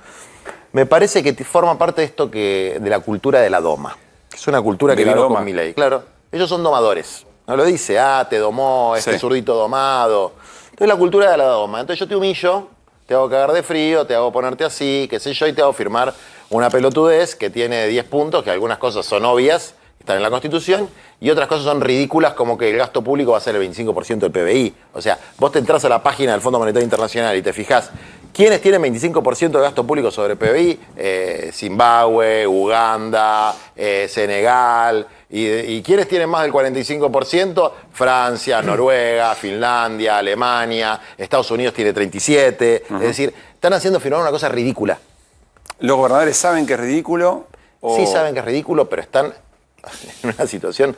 me parece que forma parte de esto de la cultura de la doma. Es una cultura que vino con Milei. Claro. Ellos son domadores. No lo dice, te domó, zurdito domado. Entonces la cultura de la doma. Entonces yo te humillo, te hago cagar de frío, te hago ponerte así, qué sé yo, y te hago firmar una pelotudez que tiene 10 puntos, que algunas cosas son obvias, están en la Constitución, y otras cosas son ridículas, como que el gasto público va a ser el 25% del PBI. O sea, vos te entras a la página del Fondo Monetario Internacional y te fijás quiénes tienen 25% de gasto público sobre el PBI, Zimbabue, Uganda, Senegal, y quiénes tienen más del 45%, Francia, Noruega, Finlandia, Alemania, Estados Unidos tiene 37%, es decir, están haciendo firmar una cosa ridícula. ¿Los gobernadores saben que es ridículo? Sí saben que es ridículo, pero están en una situación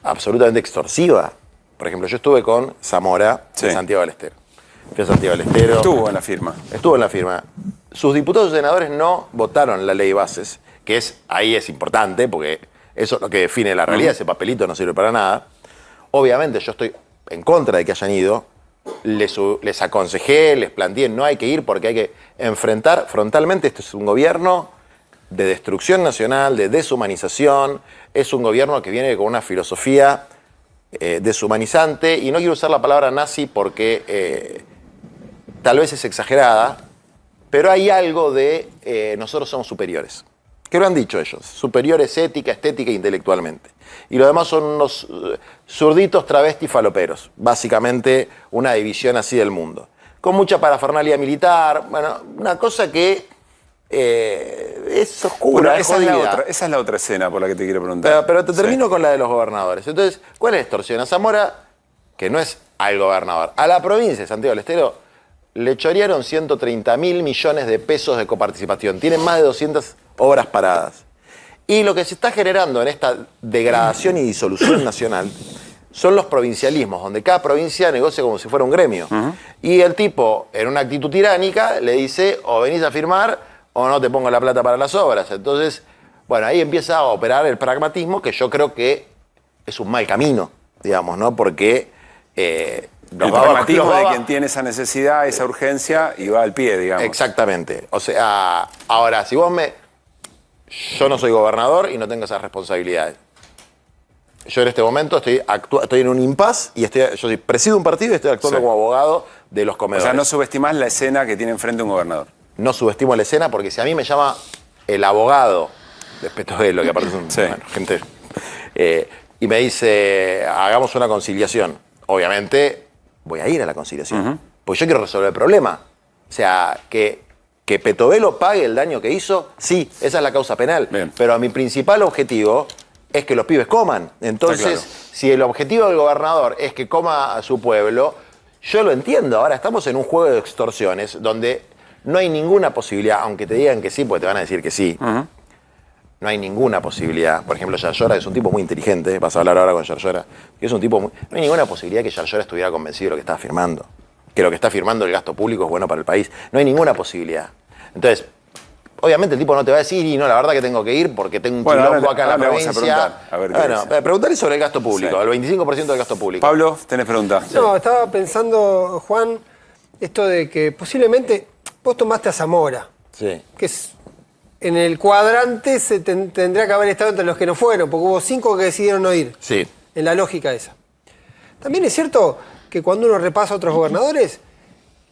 absolutamente extorsiva. Por ejemplo, yo estuve con Zamora en Santiago del Estero. Fui a Santiago del Estero. Estuvo en la firma. Estuvo en la firma. Sus diputados y senadores no votaron la ley de bases, que ahí es importante, porque eso es lo que define la realidad. Ese papelito no sirve para nada. Obviamente yo estoy en contra de que hayan ido. Les aconsejé, les planteé, no hay que ir porque hay que enfrentar frontalmente. Este es un gobierno de destrucción nacional, de deshumanización. Es un gobierno que viene con una filosofía deshumanizante, y no quiero usar la palabra nazi porque tal vez es exagerada, pero hay algo de nosotros somos superiores, que lo han dicho ellos, superiores ética, estética e intelectualmente. Y lo demás son unos zurditos, travestis, faloperos, básicamente una división así del mundo. Con mucha parafernalia militar, bueno, una cosa que es oscura, Bueno, es jodida. esa es la otra escena por la que te quiero preguntar. Pero te termino con la de los gobernadores. Entonces, ¿cuál es la extorsión? A Zamora, que no es al gobernador, a la provincia de Santiago del Estero, le chorearon 130.000 millones de pesos de coparticipación. Tienen más de 200 obras paradas. Y lo que se está generando en esta degradación y disolución nacional son los provincialismos, donde cada provincia negocia como si fuera un gremio. Y el tipo, en una actitud tiránica, le dice, o venís a firmar o no te pongo la plata para las obras. Entonces, bueno, ahí empieza a operar el pragmatismo, que yo creo que es un mal camino, digamos, ¿no? Porque el pragmatismo de quien tiene esa necesidad, esa urgencia, y va al pie, digamos. Exactamente. O sea, ahora, si vos yo no soy gobernador y no tengo esas responsabilidades. Yo en este momento estoy en un impasse y yo presido un partido y estoy actuando como abogado de los comedores. O sea, no subestimás la escena que tiene enfrente un gobernador. No subestimo la escena, porque si a mí me llama el abogado de Petovelo, que aparte es gente, y me dice, hagamos una conciliación, obviamente voy a ir a la conciliación, porque yo quiero resolver el problema. O sea, que Petovelo pague el daño que hizo, sí, esa es la causa penal. Bien. Pero mi principal objetivo es que los pibes coman. Entonces, si el objetivo del gobernador es que coma a su pueblo, yo lo entiendo. Ahora estamos en un juego de extorsiones donde no hay ninguna posibilidad, aunque te digan que sí, porque te van a decir que sí. No hay ninguna posibilidad. Por ejemplo, Yarlora es un tipo muy inteligente, vas a hablar ahora con Yarlora, que es un tipo no hay ninguna posibilidad que Yarlora estuviera convencido de lo que estaba firmando, que lo que está firmando el gasto público es bueno para el país. No hay ninguna posibilidad. Entonces, obviamente el tipo no te va a decir, y no, la verdad que tengo que ir porque tengo un quilombo acá en la provincia. Bueno, preguntarle sobre el gasto público, el 25% del gasto público. Pablo, tenés pregunta. No, estaba pensando, Juan, esto de que posiblemente vos tomaste a Zamora, sí, que es en el cuadrante tendría que haber estado entre los que no fueron, porque hubo 5 que decidieron no ir. Sí. En la lógica esa. También es cierto que cuando uno repasa a otros gobernadores,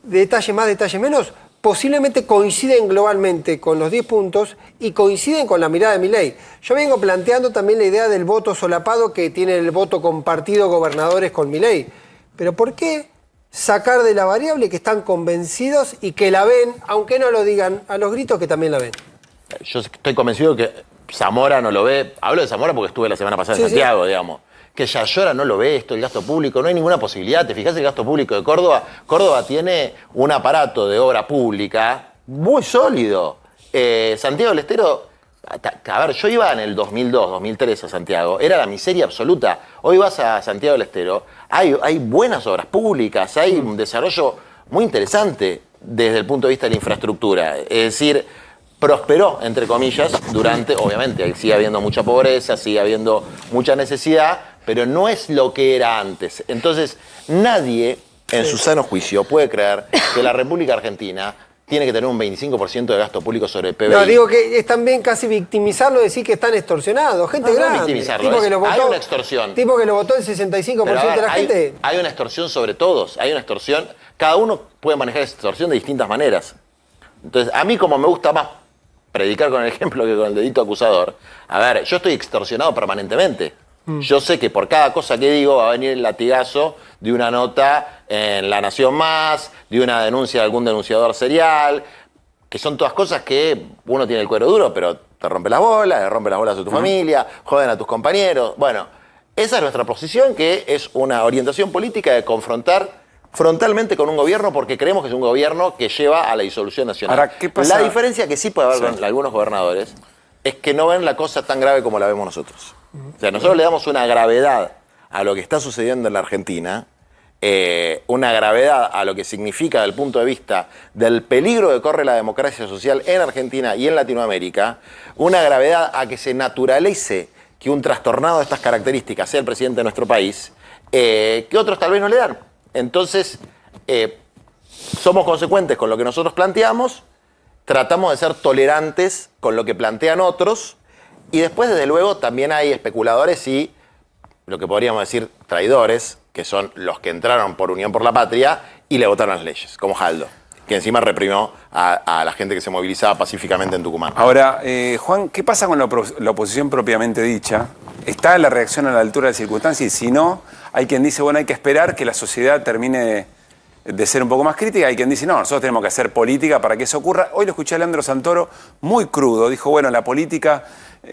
detalle más, detalle menos, posiblemente coinciden globalmente con los 10 puntos y coinciden con la mirada de Milei. Yo vengo planteando también la idea del voto solapado que tiene el voto compartido gobernadores con Milei. Pero ¿por qué sacar de la variable que están convencidos y que la ven, aunque no lo digan a los gritos, que también la ven? Yo estoy convencido que Zamora no lo ve. Hablo de Zamora porque estuve la semana pasada en Santiago, digamos. Que Yayora no lo ve esto, el gasto público, no hay ninguna posibilidad. Te fijas el gasto público de Córdoba. Córdoba tiene un aparato de obra pública muy sólido. Santiago del Estero, a ver, yo iba en el 2002, 2003 a Santiago, era la miseria absoluta. Hoy vas a Santiago del Estero, hay buenas obras públicas, hay un desarrollo muy interesante desde el punto de vista de la infraestructura. Es decir, prosperó, entre comillas, durante, obviamente, sigue habiendo mucha pobreza, sigue habiendo mucha necesidad, pero no es lo que era antes. Entonces, nadie, en su sano juicio, puede creer que la República Argentina tiene que tener un 25% de gasto público sobre el PBI. No, digo que es también casi victimizarlo, decir que están extorsionados, gente grande. No victimizarlo, tipo que lo votó, hay una extorsión. Tipo que lo votó el 65% de la gente. Hay una extorsión sobre todos, hay una extorsión. Cada uno puede manejar esa extorsión de distintas maneras. Entonces, a mí como me gusta más predicar con el ejemplo que con el dedito acusador, a ver, yo estoy extorsionado permanentemente. Yo sé que por cada cosa que digo va a venir el latigazo de una nota en La Nación Más, de una denuncia de algún denunciador serial, que son todas cosas que uno tiene el cuero duro, pero te rompe las bolas, le rompe las bolas a tu familia, joden a tus compañeros. Bueno, esa es nuestra posición, que es una orientación política de confrontar frontalmente con un gobierno porque creemos que es un gobierno que lleva a la disolución nacional. Ahora, ¿qué pasa? La diferencia que sí puede haber con algunos gobernadores es que no ven la cosa tan grave como la vemos nosotros. O sea, nosotros le damos una gravedad a lo que está sucediendo en la Argentina, una gravedad a lo que significa desde el punto de vista del peligro que corre la democracia social en Argentina y en Latinoamérica, una gravedad a que se naturalice que un trastornado de estas características sea el presidente de nuestro país, que otros tal vez no le dan. Entonces, somos consecuentes con lo que nosotros planteamos, tratamos de ser tolerantes con lo que plantean otros, y después, desde luego, también hay especuladores y lo que podríamos decir traidores, que son los que entraron por Unión por la Patria y le votaron las leyes, como Jaldo, que encima reprimió a la gente que se movilizaba pacíficamente en Tucumán. Ahora, Juan, ¿qué pasa con la oposición propiamente dicha? ¿Está la reacción a la altura de las circunstancias? Y si no, hay quien dice, bueno, hay que esperar que la sociedad termine de ser un poco más crítica. Hay quien dice, no, nosotros tenemos que hacer política para que eso ocurra. Hoy lo escuché a Leandro Santoro muy crudo. Dijo, bueno, la política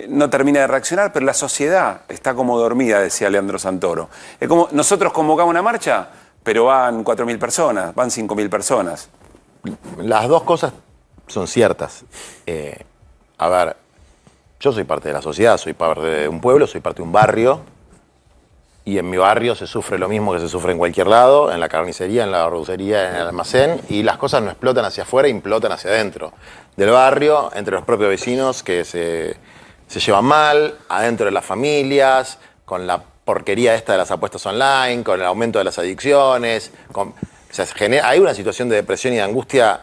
no termina de reaccionar, pero la sociedad está como dormida, decía Leandro Santoro. Es como nosotros convocamos una marcha, pero van 4.000 personas, van 5.000 personas. Las dos cosas son ciertas. A ver, yo soy parte de la sociedad, soy parte de un pueblo, soy parte de un barrio, y en mi barrio se sufre lo mismo que se sufre en cualquier lado, en la carnicería, en la verdulería, en el almacén, y las cosas no explotan hacia afuera, implotan hacia adentro. Del barrio, entre los propios vecinos que se llevan mal, adentro de las familias, con la porquería esta de las apuestas online, con el aumento de las adicciones, o sea, hay una situación de depresión y de angustia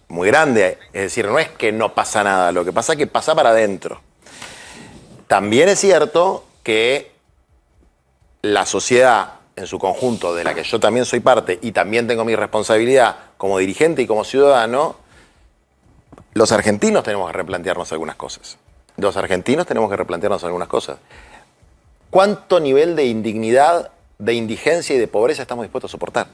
muy grande. Es decir, no es que no pasa nada, lo que pasa es que pasa para adentro. También es cierto que la sociedad en su conjunto, de la que yo también soy parte y también tengo mi responsabilidad como dirigente y como ciudadano, los argentinos tenemos que replantearnos algunas cosas. Los argentinos tenemos que replantearnos algunas cosas. ¿Cuánto nivel de indignidad, de indigencia y de pobreza estamos dispuestos a soportar?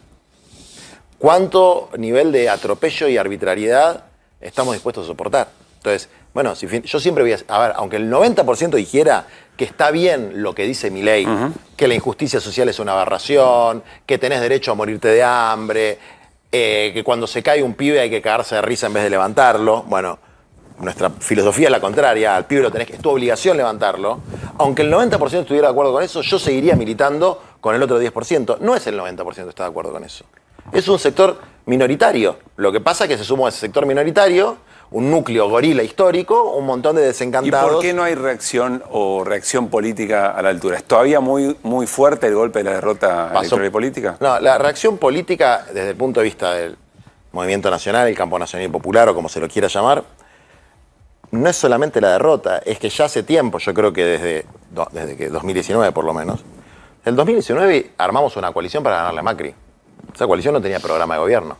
¿Cuánto nivel de atropello y arbitrariedad estamos dispuestos a soportar? Entonces, bueno, yo siempre voy a ver, aunque el 90% dijera que está bien lo que dice Milei, que la injusticia social es una aberración, que tenés derecho a morirte de hambre, que cuando se cae un pibe hay que cagarse de risa en vez de levantarlo. Bueno, nuestra filosofía es la contraria, al pibe lo tenés que, es tu obligación levantarlo. Aunque el 90% estuviera de acuerdo con eso, yo seguiría militando con el otro 10%. No es el 90% que está de acuerdo con eso. Es un sector minoritario. Lo que pasa es que se sumó a ese sector minoritario un núcleo gorila histórico, un montón de desencantados. ¿Y por qué no hay reacción o reacción política a la altura? ¿Es todavía muy fuerte el golpe de la derrota electoral y política? No, la reacción política, desde el punto de vista del movimiento nacional, el campo nacional y popular, o como se lo quiera llamar, no es solamente la derrota, es que ya hace tiempo, yo creo que desde que 2019 por lo menos, en el 2019 armamos una coalición para ganarle a Macri. Esa coalición no tenía programa de gobierno.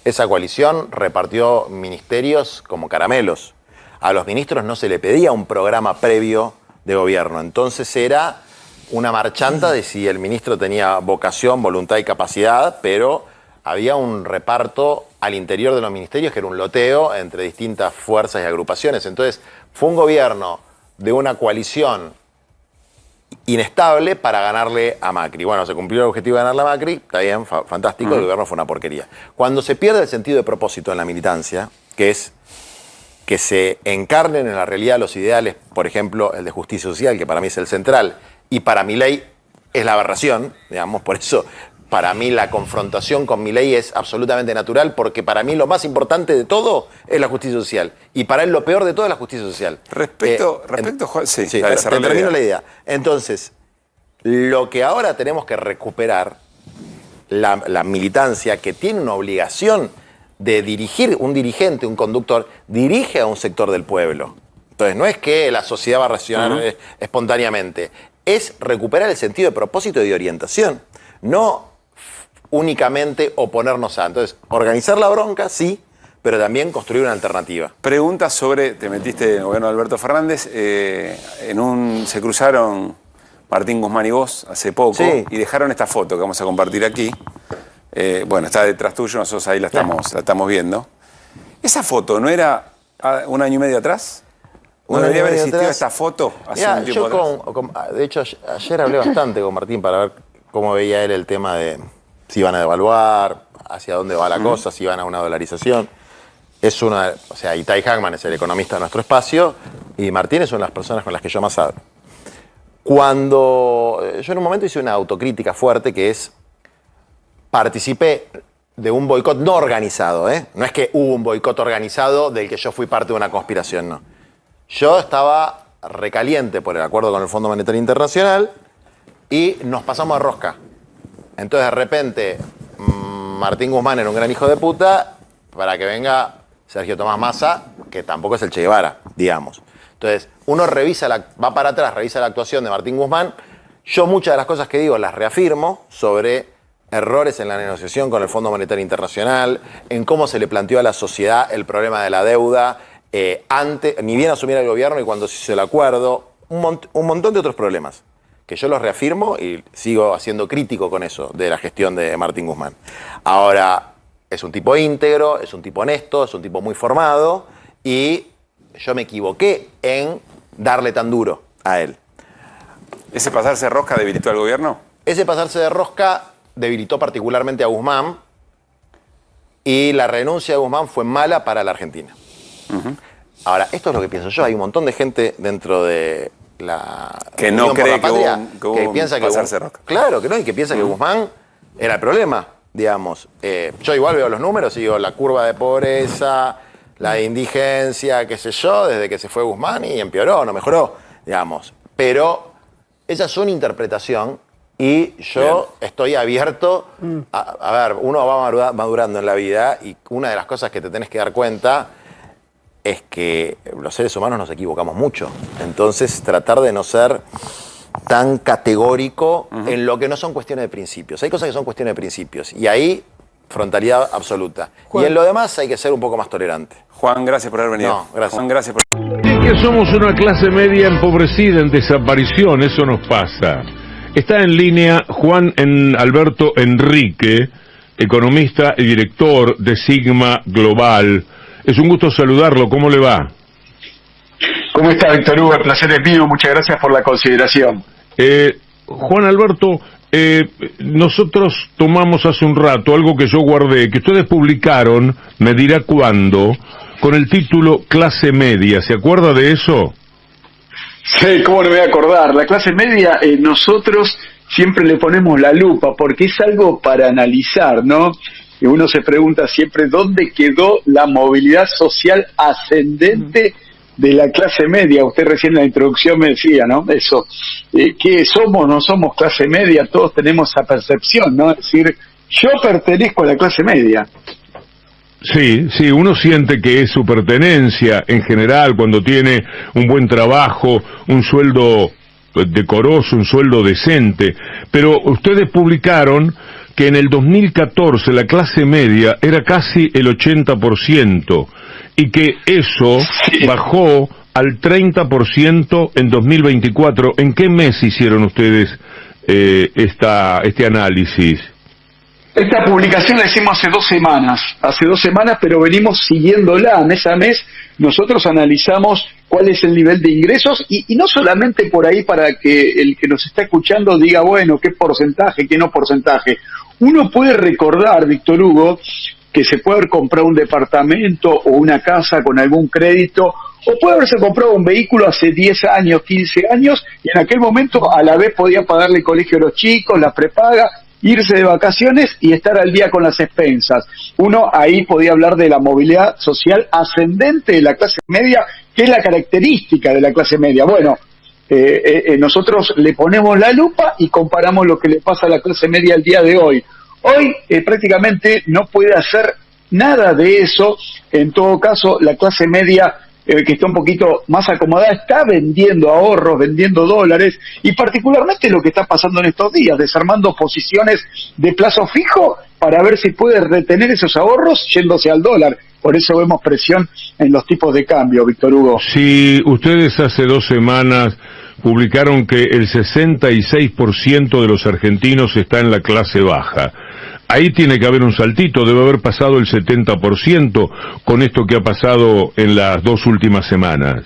Esa coalición repartió ministerios como caramelos. A los ministros no se le pedía un programa previo de gobierno. Entonces era una marchanta de si el ministro tenía vocación, voluntad y capacidad, pero había un reparto al interior de los ministerios que era un loteo entre distintas fuerzas y agrupaciones. Entonces fue un gobierno de una coalición inestable para ganarle a Macri. Bueno, se cumplió el objetivo de ganarle a Macri, está bien, fantástico, el gobierno fue una porquería. Cuando se pierde el sentido de propósito en la militancia, que es que se encarnen en la realidad los ideales, por ejemplo, el de justicia social, que para mí es el central, y para Milei es la aberración, digamos, por eso para mí la confrontación con Milei es absolutamente natural, porque para mí lo más importante de todo es la justicia social. Y para él lo peor de todo es la justicia social. Respecto, Juan, sí, termino la idea. Entonces, lo que ahora tenemos que recuperar, la militancia que tiene una obligación de dirigir, un dirigente, un conductor, dirige a un sector del pueblo. Entonces, no es que la sociedad va a reaccionar espontáneamente, es recuperar el sentido de propósito y de orientación. No únicamente oponernos a. Entonces, organizar la bronca, sí, pero también construir una alternativa. Pregunta sobre, te metiste en el gobierno de Alberto Fernández, se cruzaron Martín Guzmán y vos hace poco, y dejaron esta foto que vamos a compartir aquí. Bueno, está detrás tuyo, nosotros ahí la estamos viendo. ¿Esa foto no era un año y medio atrás? ¿No debería haber existido esta foto hace un tiempo atrás? De hecho, ayer hablé bastante con Martín para ver cómo veía él el tema de si iban a devaluar, hacia dónde va la cosa, si iban a una dolarización. Es Itai Hackman es el economista de nuestro espacio y Martín es una de las personas con las que yo más hablo. Yo en un momento hice una autocrítica fuerte que es, participé de un boicot no organizado, ¿eh? No es que hubo un boicot organizado del que yo fui parte de una conspiración, no. Yo estaba recaliente por el acuerdo con el Fondo Monetario Internacional y nos pasamos de rosca. Entonces, de repente, Martín Guzmán era un gran hijo de puta para que venga Sergio Tomás Massa, que tampoco es el Che Guevara, digamos. Entonces, uno va para atrás, revisa la actuación de Martín Guzmán. Yo muchas de las cosas que digo las reafirmo sobre errores en la negociación con el Fondo Monetario Internacional, en cómo se le planteó a la sociedad el problema de la deuda, ni bien asumiera el gobierno y cuando se hizo el acuerdo, un montón de otros problemas, que yo los reafirmo y sigo siendo crítico con eso, de la gestión de Martín Guzmán. Ahora, es un tipo íntegro, es un tipo honesto, es un tipo muy formado y yo me equivoqué en darle tan duro a él. ¿Ese pasarse de rosca debilitó al gobierno? Ese pasarse de rosca debilitó particularmente a Guzmán y la renuncia de Guzmán fue mala para la Argentina. Ahora, esto es lo que pienso yo. Hay un montón de gente dentro de la que no cree que piensa que pasarse rosca. Claro que no, y que piensa que Guzmán era el problema, digamos. Yo igual veo los números y digo, la curva de pobreza, la de indigencia, qué sé yo, desde que se fue Guzmán y empeoró, no mejoró, digamos. Pero esa es una interpretación y yo estoy abierto a ver, uno va madurando en la vida y una de las cosas que te tenés que dar cuenta es que los seres humanos nos equivocamos mucho. Entonces, tratar de no ser tan categórico en lo que no son cuestiones de principios. Hay cosas que son cuestiones de principios y ahí frontalidad absoluta. Juan. Y en lo demás hay que ser un poco más tolerante. Juan, gracias por haber venido. No, gracias. Juan, gracias por... Es que somos una clase media empobrecida en desaparición, eso nos pasa. Está en línea Juan Alberto Enrique, economista y director de Sigma Global. Es un gusto saludarlo, ¿cómo le va? ¿Cómo está, Víctor Hugo? El placer es mío, muchas gracias por la consideración. Juan Alberto, nosotros tomamos hace un rato algo que yo guardé, que ustedes publicaron, me dirá cuándo, con el título Clase Media. ¿Se acuerda de eso? Sí, cómo no me voy a acordar. La clase media, nosotros siempre le ponemos la lupa porque es algo para analizar, ¿no? y uno se pregunta siempre dónde quedó la movilidad social ascendente de la clase media. Usted recién en la introducción me decía, ¿no? Eso, ¿qué somos? No somos clase media, todos tenemos esa percepción, ¿no? Es decir, yo pertenezco a la clase media. Sí, sí, uno siente que es su pertenencia en general cuando tiene un buen trabajo, un sueldo decoroso, un sueldo decente, pero ustedes publicaron que en el 2014 la clase media era casi el 80% y que eso bajó al 30% en 2024. ¿En qué mes hicieron ustedes este análisis? Esta publicación la hicimos hace 2 semanas, pero venimos siguiéndola mes a mes. Nosotros analizamos cuál es el nivel de ingresos y no solamente por ahí para que el que nos está escuchando diga, bueno, qué porcentaje, qué no porcentaje. Uno puede recordar, Víctor Hugo, que se puede haber comprado un departamento o una casa con algún crédito, o puede haberse comprado un vehículo hace 10 años, 15 años, y en aquel momento a la vez podía pagarle el colegio a los chicos, la prepaga, irse de vacaciones y estar al día con las expensas. Uno ahí podía hablar de la movilidad social ascendente de la clase media, que es la característica de la clase media. Bueno, nosotros le ponemos la lupa y comparamos lo que le pasa a la clase media el día de hoy. Hoy prácticamente no puede hacer nada de eso. En todo caso, la clase media que está un poquito más acomodada, está vendiendo ahorros, vendiendo dólares, y particularmente lo que está pasando en estos días, desarmando posiciones de plazo fijo para ver si puede retener esos ahorros yéndose al dólar. Por eso vemos presión en los tipos de cambio, Víctor Hugo. Si ustedes hace 2 semanas publicaron que el 66% de los argentinos está en la clase baja, ahí tiene que haber un saltito, debe haber pasado el 70% con esto que ha pasado en las 2 últimas semanas.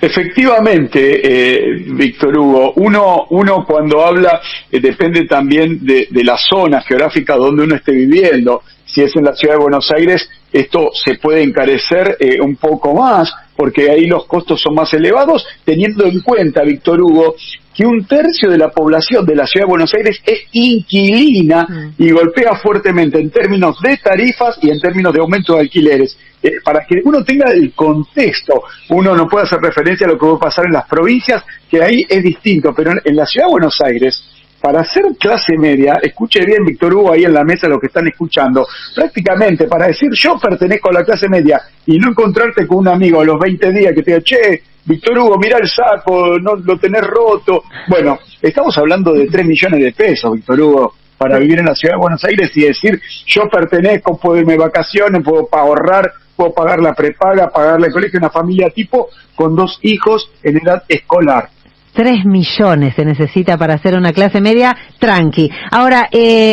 Efectivamente, Víctor Hugo, uno cuando habla depende también de la zona geográfica donde uno esté viviendo. Si es en la ciudad de Buenos Aires, esto se puede encarecer un poco más, porque ahí los costos son más elevados, teniendo en cuenta, Víctor Hugo, que 1/3 de la población de la ciudad de Buenos Aires es inquilina y golpea fuertemente en términos de tarifas y en términos de aumento de alquileres. Para que uno tenga el contexto, uno no puede hacer referencia a lo que va a pasar en las provincias, que ahí es distinto, pero en la ciudad de Buenos Aires, para ser clase media, escuche bien, Víctor Hugo, ahí en la mesa lo que están escuchando, prácticamente para decir yo pertenezco a la clase media y no encontrarte con un amigo a los 20 días que te diga, che, Víctor Hugo, mira el saco, no lo tenés roto. Bueno, estamos hablando de 3 millones de pesos, Víctor Hugo, para vivir en la ciudad de Buenos Aires y decir yo pertenezco, puedo irme de vacaciones, puedo ahorrar, puedo pagar la prepaga, pagarle el colegio, una familia tipo con 2 hijos en edad escolar. 3 millones se necesita para hacer una clase media tranqui. Ahora,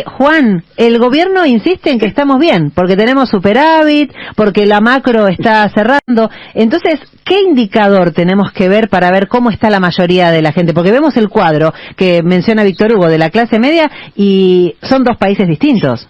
Juan, el gobierno insiste en que estamos bien, porque tenemos superávit, porque la macro está cerrando. Entonces, ¿qué indicador tenemos que ver para ver cómo está la mayoría de la gente? Porque vemos el cuadro que menciona Víctor Hugo de la clase media y son 2 países distintos.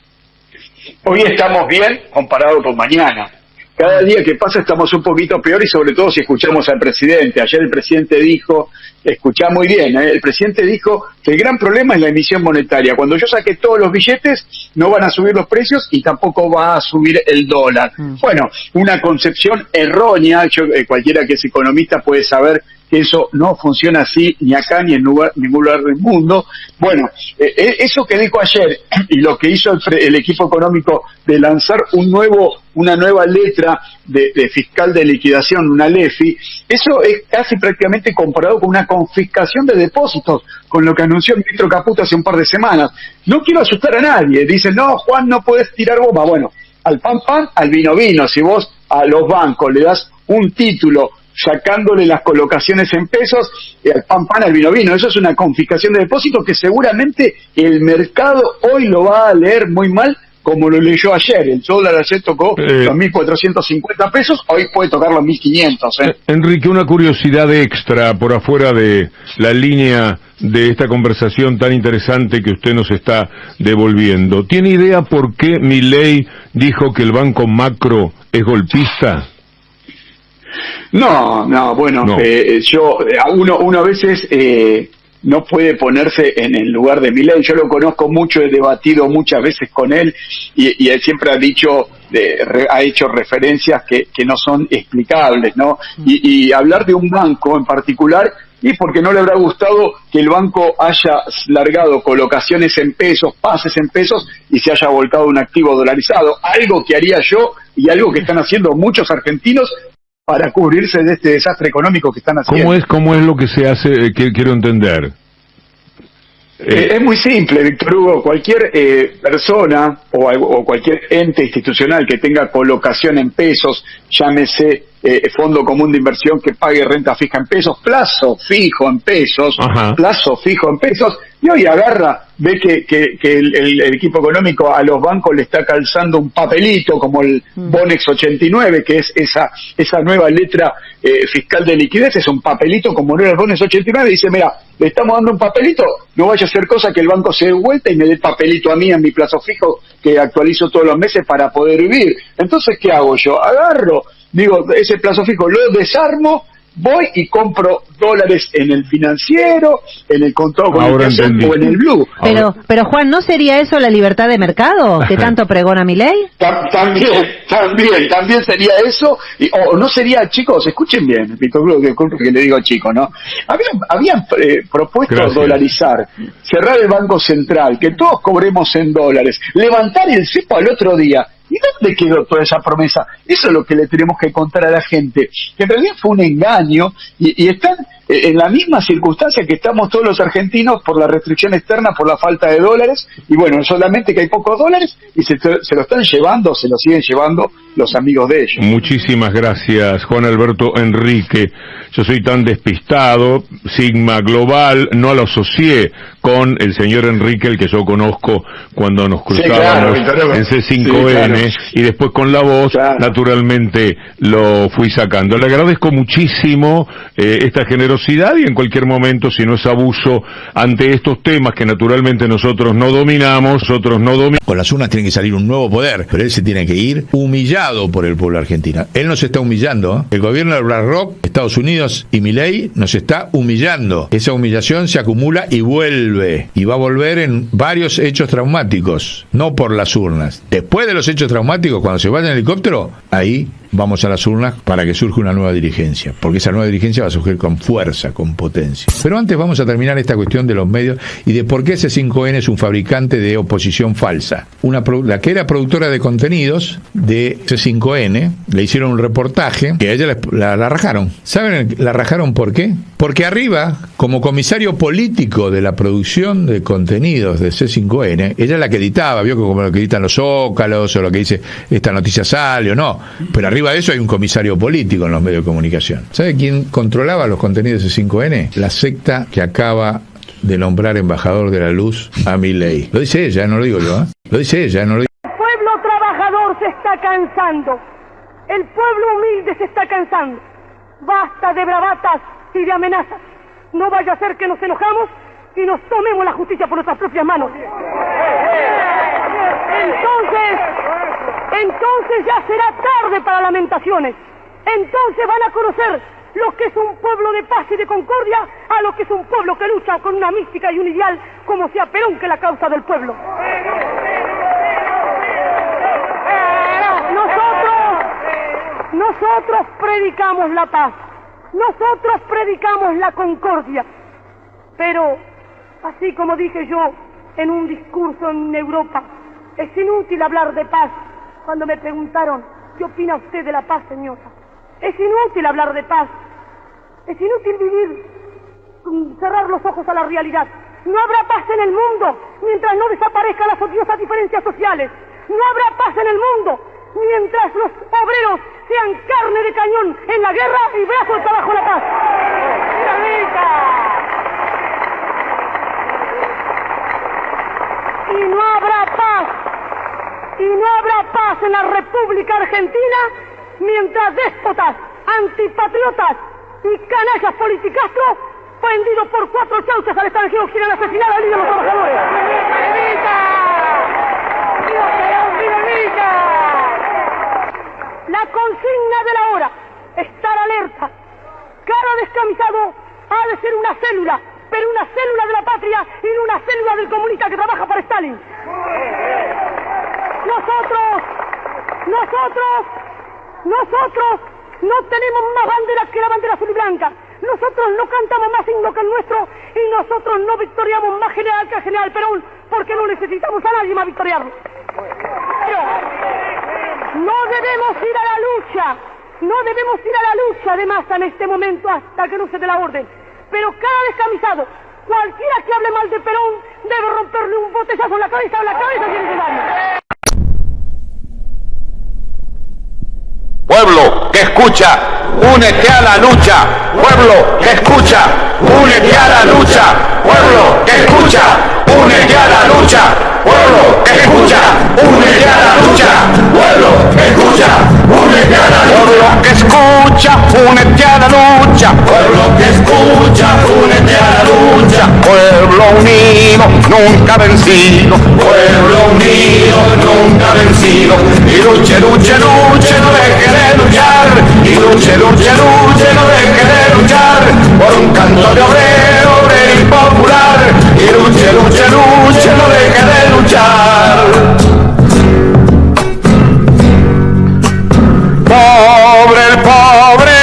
Hoy estamos bien comparado con mañana. Cada día que pasa estamos un poquito peor y sobre todo si escuchamos al presidente. Ayer el presidente dijo, escuchá muy bien, el presidente dijo que el gran problema es la emisión monetaria. Cuando yo saque todos los billetes no van a subir los precios y tampoco va a subir el dólar. Bueno, una concepción errónea, cualquiera que es economista puede saber que eso no funciona así ni acá ni en ningún lugar del mundo. Bueno, eso que dijo ayer y lo que hizo el equipo económico de lanzar una nueva letra de fiscal de liquidación, una LEFI, eso es casi prácticamente comparado con una confiscación de depósitos, con lo que anunció el ministro Caputo hace un par de semanas. No quiero asustar a nadie, dicen, no, Juan, no podés tirar bomba. Bueno, al pan, al vino, vino. Si vos a los bancos le das un título sacándole las colocaciones en pesos, al pan, al vino, vino. Eso es una confiscación de depósitos que seguramente el mercado hoy lo va a leer muy mal, como lo leyó ayer. El dólar ayer tocó los 1.450 pesos, hoy puede tocar los 1.500. Enrique, una curiosidad extra por afuera de la línea de esta conversación tan interesante que usted nos está devolviendo. ¿Tiene idea por qué Milei dijo que el Banco Macro es golpista? No, bueno, no. Uno a veces no puede ponerse en el lugar de Milei. Yo lo conozco mucho, he debatido muchas veces con él y él siempre ha dicho, ha hecho referencias que no son explicables, ¿no? Y hablar de un banco en particular, y porque no le habrá gustado que el banco haya largado colocaciones en pesos, pases en pesos, y se haya volcado un activo dolarizado, algo que haría yo y algo que están haciendo muchos argentinos para cubrirse de este desastre económico que están haciendo. ¿Cómo es lo que se hace? Quiero entender. Es muy simple, Víctor Hugo. Cualquier persona o cualquier ente institucional que tenga colocación en pesos, llámese fondo común de inversión que pague renta fija en pesos, plazo fijo en pesos, y hoy agarra, ve que el equipo económico a los bancos le está calzando un papelito como el Bonex 89, que es esa nueva letra fiscal de liquidez, es un papelito como no era el Bonex 89, y dice, mira, le estamos dando un papelito, no vaya a hacer cosa que el banco se dé vuelta y me dé el papelito a mí en mi plazo fijo que actualizo todos los meses para poder vivir. Entonces, ¿qué hago yo? Agarro, digo, ese plazo fijo lo desarmo, voy y compro dólares en el financiero, en el contado con inflación o en el blue. Pero Juan, ¿no sería eso la libertad de mercado que tanto pregona Milei? También sería eso, o no sería, chicos, escuchen bien, Víctor Hugo, que le digo chicos, ¿no? Habían propuesto dolarizar, cerrar el Banco Central, que todos cobremos en dólares, levantar el cepo al otro día. ¿Y dónde quedó toda esa promesa? Eso es lo que le tenemos que contar a la gente, que en realidad fue un engaño y están en la misma circunstancia que estamos todos los argentinos por la restricción externa, por la falta de dólares, y bueno, solamente que hay pocos dólares y se lo están llevando, se lo siguen llevando los amigos de ellos. Muchísimas gracias, Juan Alberto Enrique. Yo soy tan despistado, Sigma Global, no lo asocié con el señor Enrique, el que yo conozco cuando nos cruzábamos en C5N, y después con la voz, naturalmente lo fui sacando. Le agradezco muchísimo esta generosidad, y en cualquier momento, si no es abuso ante estos temas que naturalmente nosotros no dominamos, Con las urnas tiene que salir un nuevo poder, pero él se tiene que ir humillado por el pueblo argentino. Él nos está humillando, ¿eh? El gobierno de BlackRock, Estados Unidos y Milei nos está humillando. Esa humillación se acumula y vuelve, y va a volver en varios hechos traumáticos, no por las urnas. Después de los hechos traumáticos, cuando se vaya en helicóptero, ahí vamos a las urnas para que surja una nueva dirigencia, porque esa nueva dirigencia va a surgir con fuerza, con potencia. Pero antes vamos a terminar esta cuestión de los medios y de por qué C5N es un fabricante de oposición falsa. La que era productora de contenidos de C5N, le hicieron un reportaje que a ella la rajaron. ¿Saben la rajaron por qué? Porque arriba, como comisario político de la producción de contenidos de C5N, ella es la que editaba, vio como lo que editan los Zócalos o lo que dice esta noticia sale o no, pero arriba de eso hay un comisario político en los medios de comunicación. ¿Sabe quién controlaba los contenidos de C5N? La secta que acaba de nombrar embajador de la luz a Milei. Lo dice ella, no lo digo yo, ¿eh? Lo dice ella, no lo digo. El pueblo trabajador se está cansando. El pueblo humilde se está cansando. Basta de bravatas y de amenazas. No vaya a ser que nos enojamos y nos tomemos la justicia por nuestras propias manos. Entonces ya será tarde para lamentaciones. Entonces van a conocer lo que es un pueblo de paz y de concordia a lo que es un pueblo que lucha con una mística y un ideal como sea Perón, que es la causa del pueblo. Nosotros predicamos la paz, nosotros predicamos la concordia, pero así como dije yo en un discurso en Europa, es inútil hablar de paz. Cuando me preguntaron, ¿qué opina usted de la paz, señora? Es inútil hablar de paz. Es inútil vivir, cerrar los ojos a la realidad. No habrá paz en el mundo mientras no desaparezcan las odiosas diferencias sociales. No habrá paz en el mundo mientras los obreros sean carne de cañón en la guerra y brazos abajo la paz. Y no habrá paz en la República Argentina mientras déspotas, antipatriotas y canallas politicastros vendidos por 4 chauchas al extranjero quieran asesinar al líder de los trabajadores. La consigna de la hora, estar alerta. Cada descamisado ha de ser una célula pero una célula de la patria y no una célula del comunista que trabaja para Stalin. Nosotros no tenemos más banderas que la bandera azul y blanca. Nosotros no cantamos más himno que el nuestro y nosotros no victoriamos más general que el general Perón porque no necesitamos a nadie más victoriarlo. Pero no debemos ir a la lucha de masa en este momento hasta que no se dé la orden. Pero cada descamisado, cualquiera que hable mal de Perón, debe romperle un botellazo en la cabeza si es necesario. Pueblo que escucha, únete a la lucha. Pueblo que escucha, únete a la lucha. Pueblo que escucha, únete a la lucha. Pueblo que escucha, únete a la lucha. Pueblo que escucha, únete a la lucha. Pueblo que escucha, únete a la lucha. Pueblo que escucha, únete a la lucha. Pueblo unido, nunca vencido. Pueblo unido, nunca vencido. Y luche, luche, luche, no deje de luchar. Y luche, luche, luche, no deje de luchar. Por un canto de obrero, obrero y popular. Y luche, luche, luche, no deje de luchar. Pobre el pobre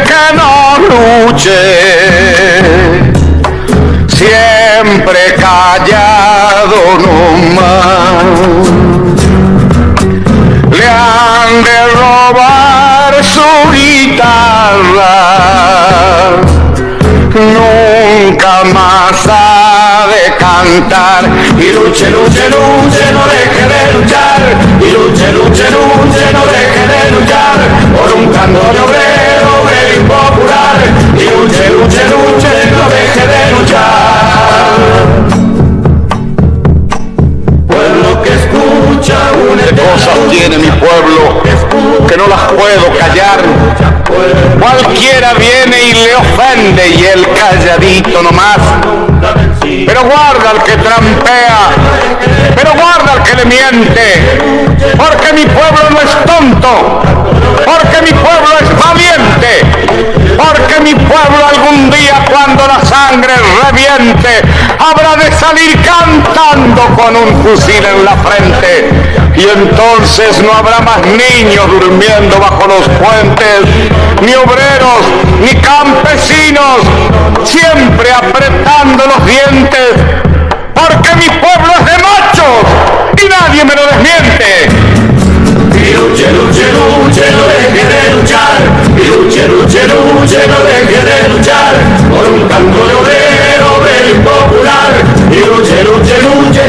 que no luche, siempre callado nomás. Le han de robar su guitarra, nunca más ha de cantar. Y luche, luche, luche, no deje de luchar. Y luche, luche, luche, no deje de luchar. Por un canto de obrero, obrero y popular. Y luche, luche, luche, no deje de luchar. Pueblo que escucha, únete. Cosas tiene mi pueblo que no las puedo callar. Cualquiera viene y le ofende y él calladito nomás. Pero guarda al que trampea, pero guarda al que le miente, porque mi pueblo no es tonto, porque mi pueblo es valiente, porque mi pueblo algún día cuando la sangre reviente habrá de salir cantando con un fusil en la frente. Y entonces no habrá más niños durmiendo bajo los puentes, ni obreros, ni campesinos, siempre apretando los dientes, porque mi pueblo es de machos y nadie me lo desmiente. Y luche, luche, luche, no deje de luchar. Y luche, luche, luche, no deje de luchar. Por un canto de obrero, obrero y popular. Y luche, luche, luche,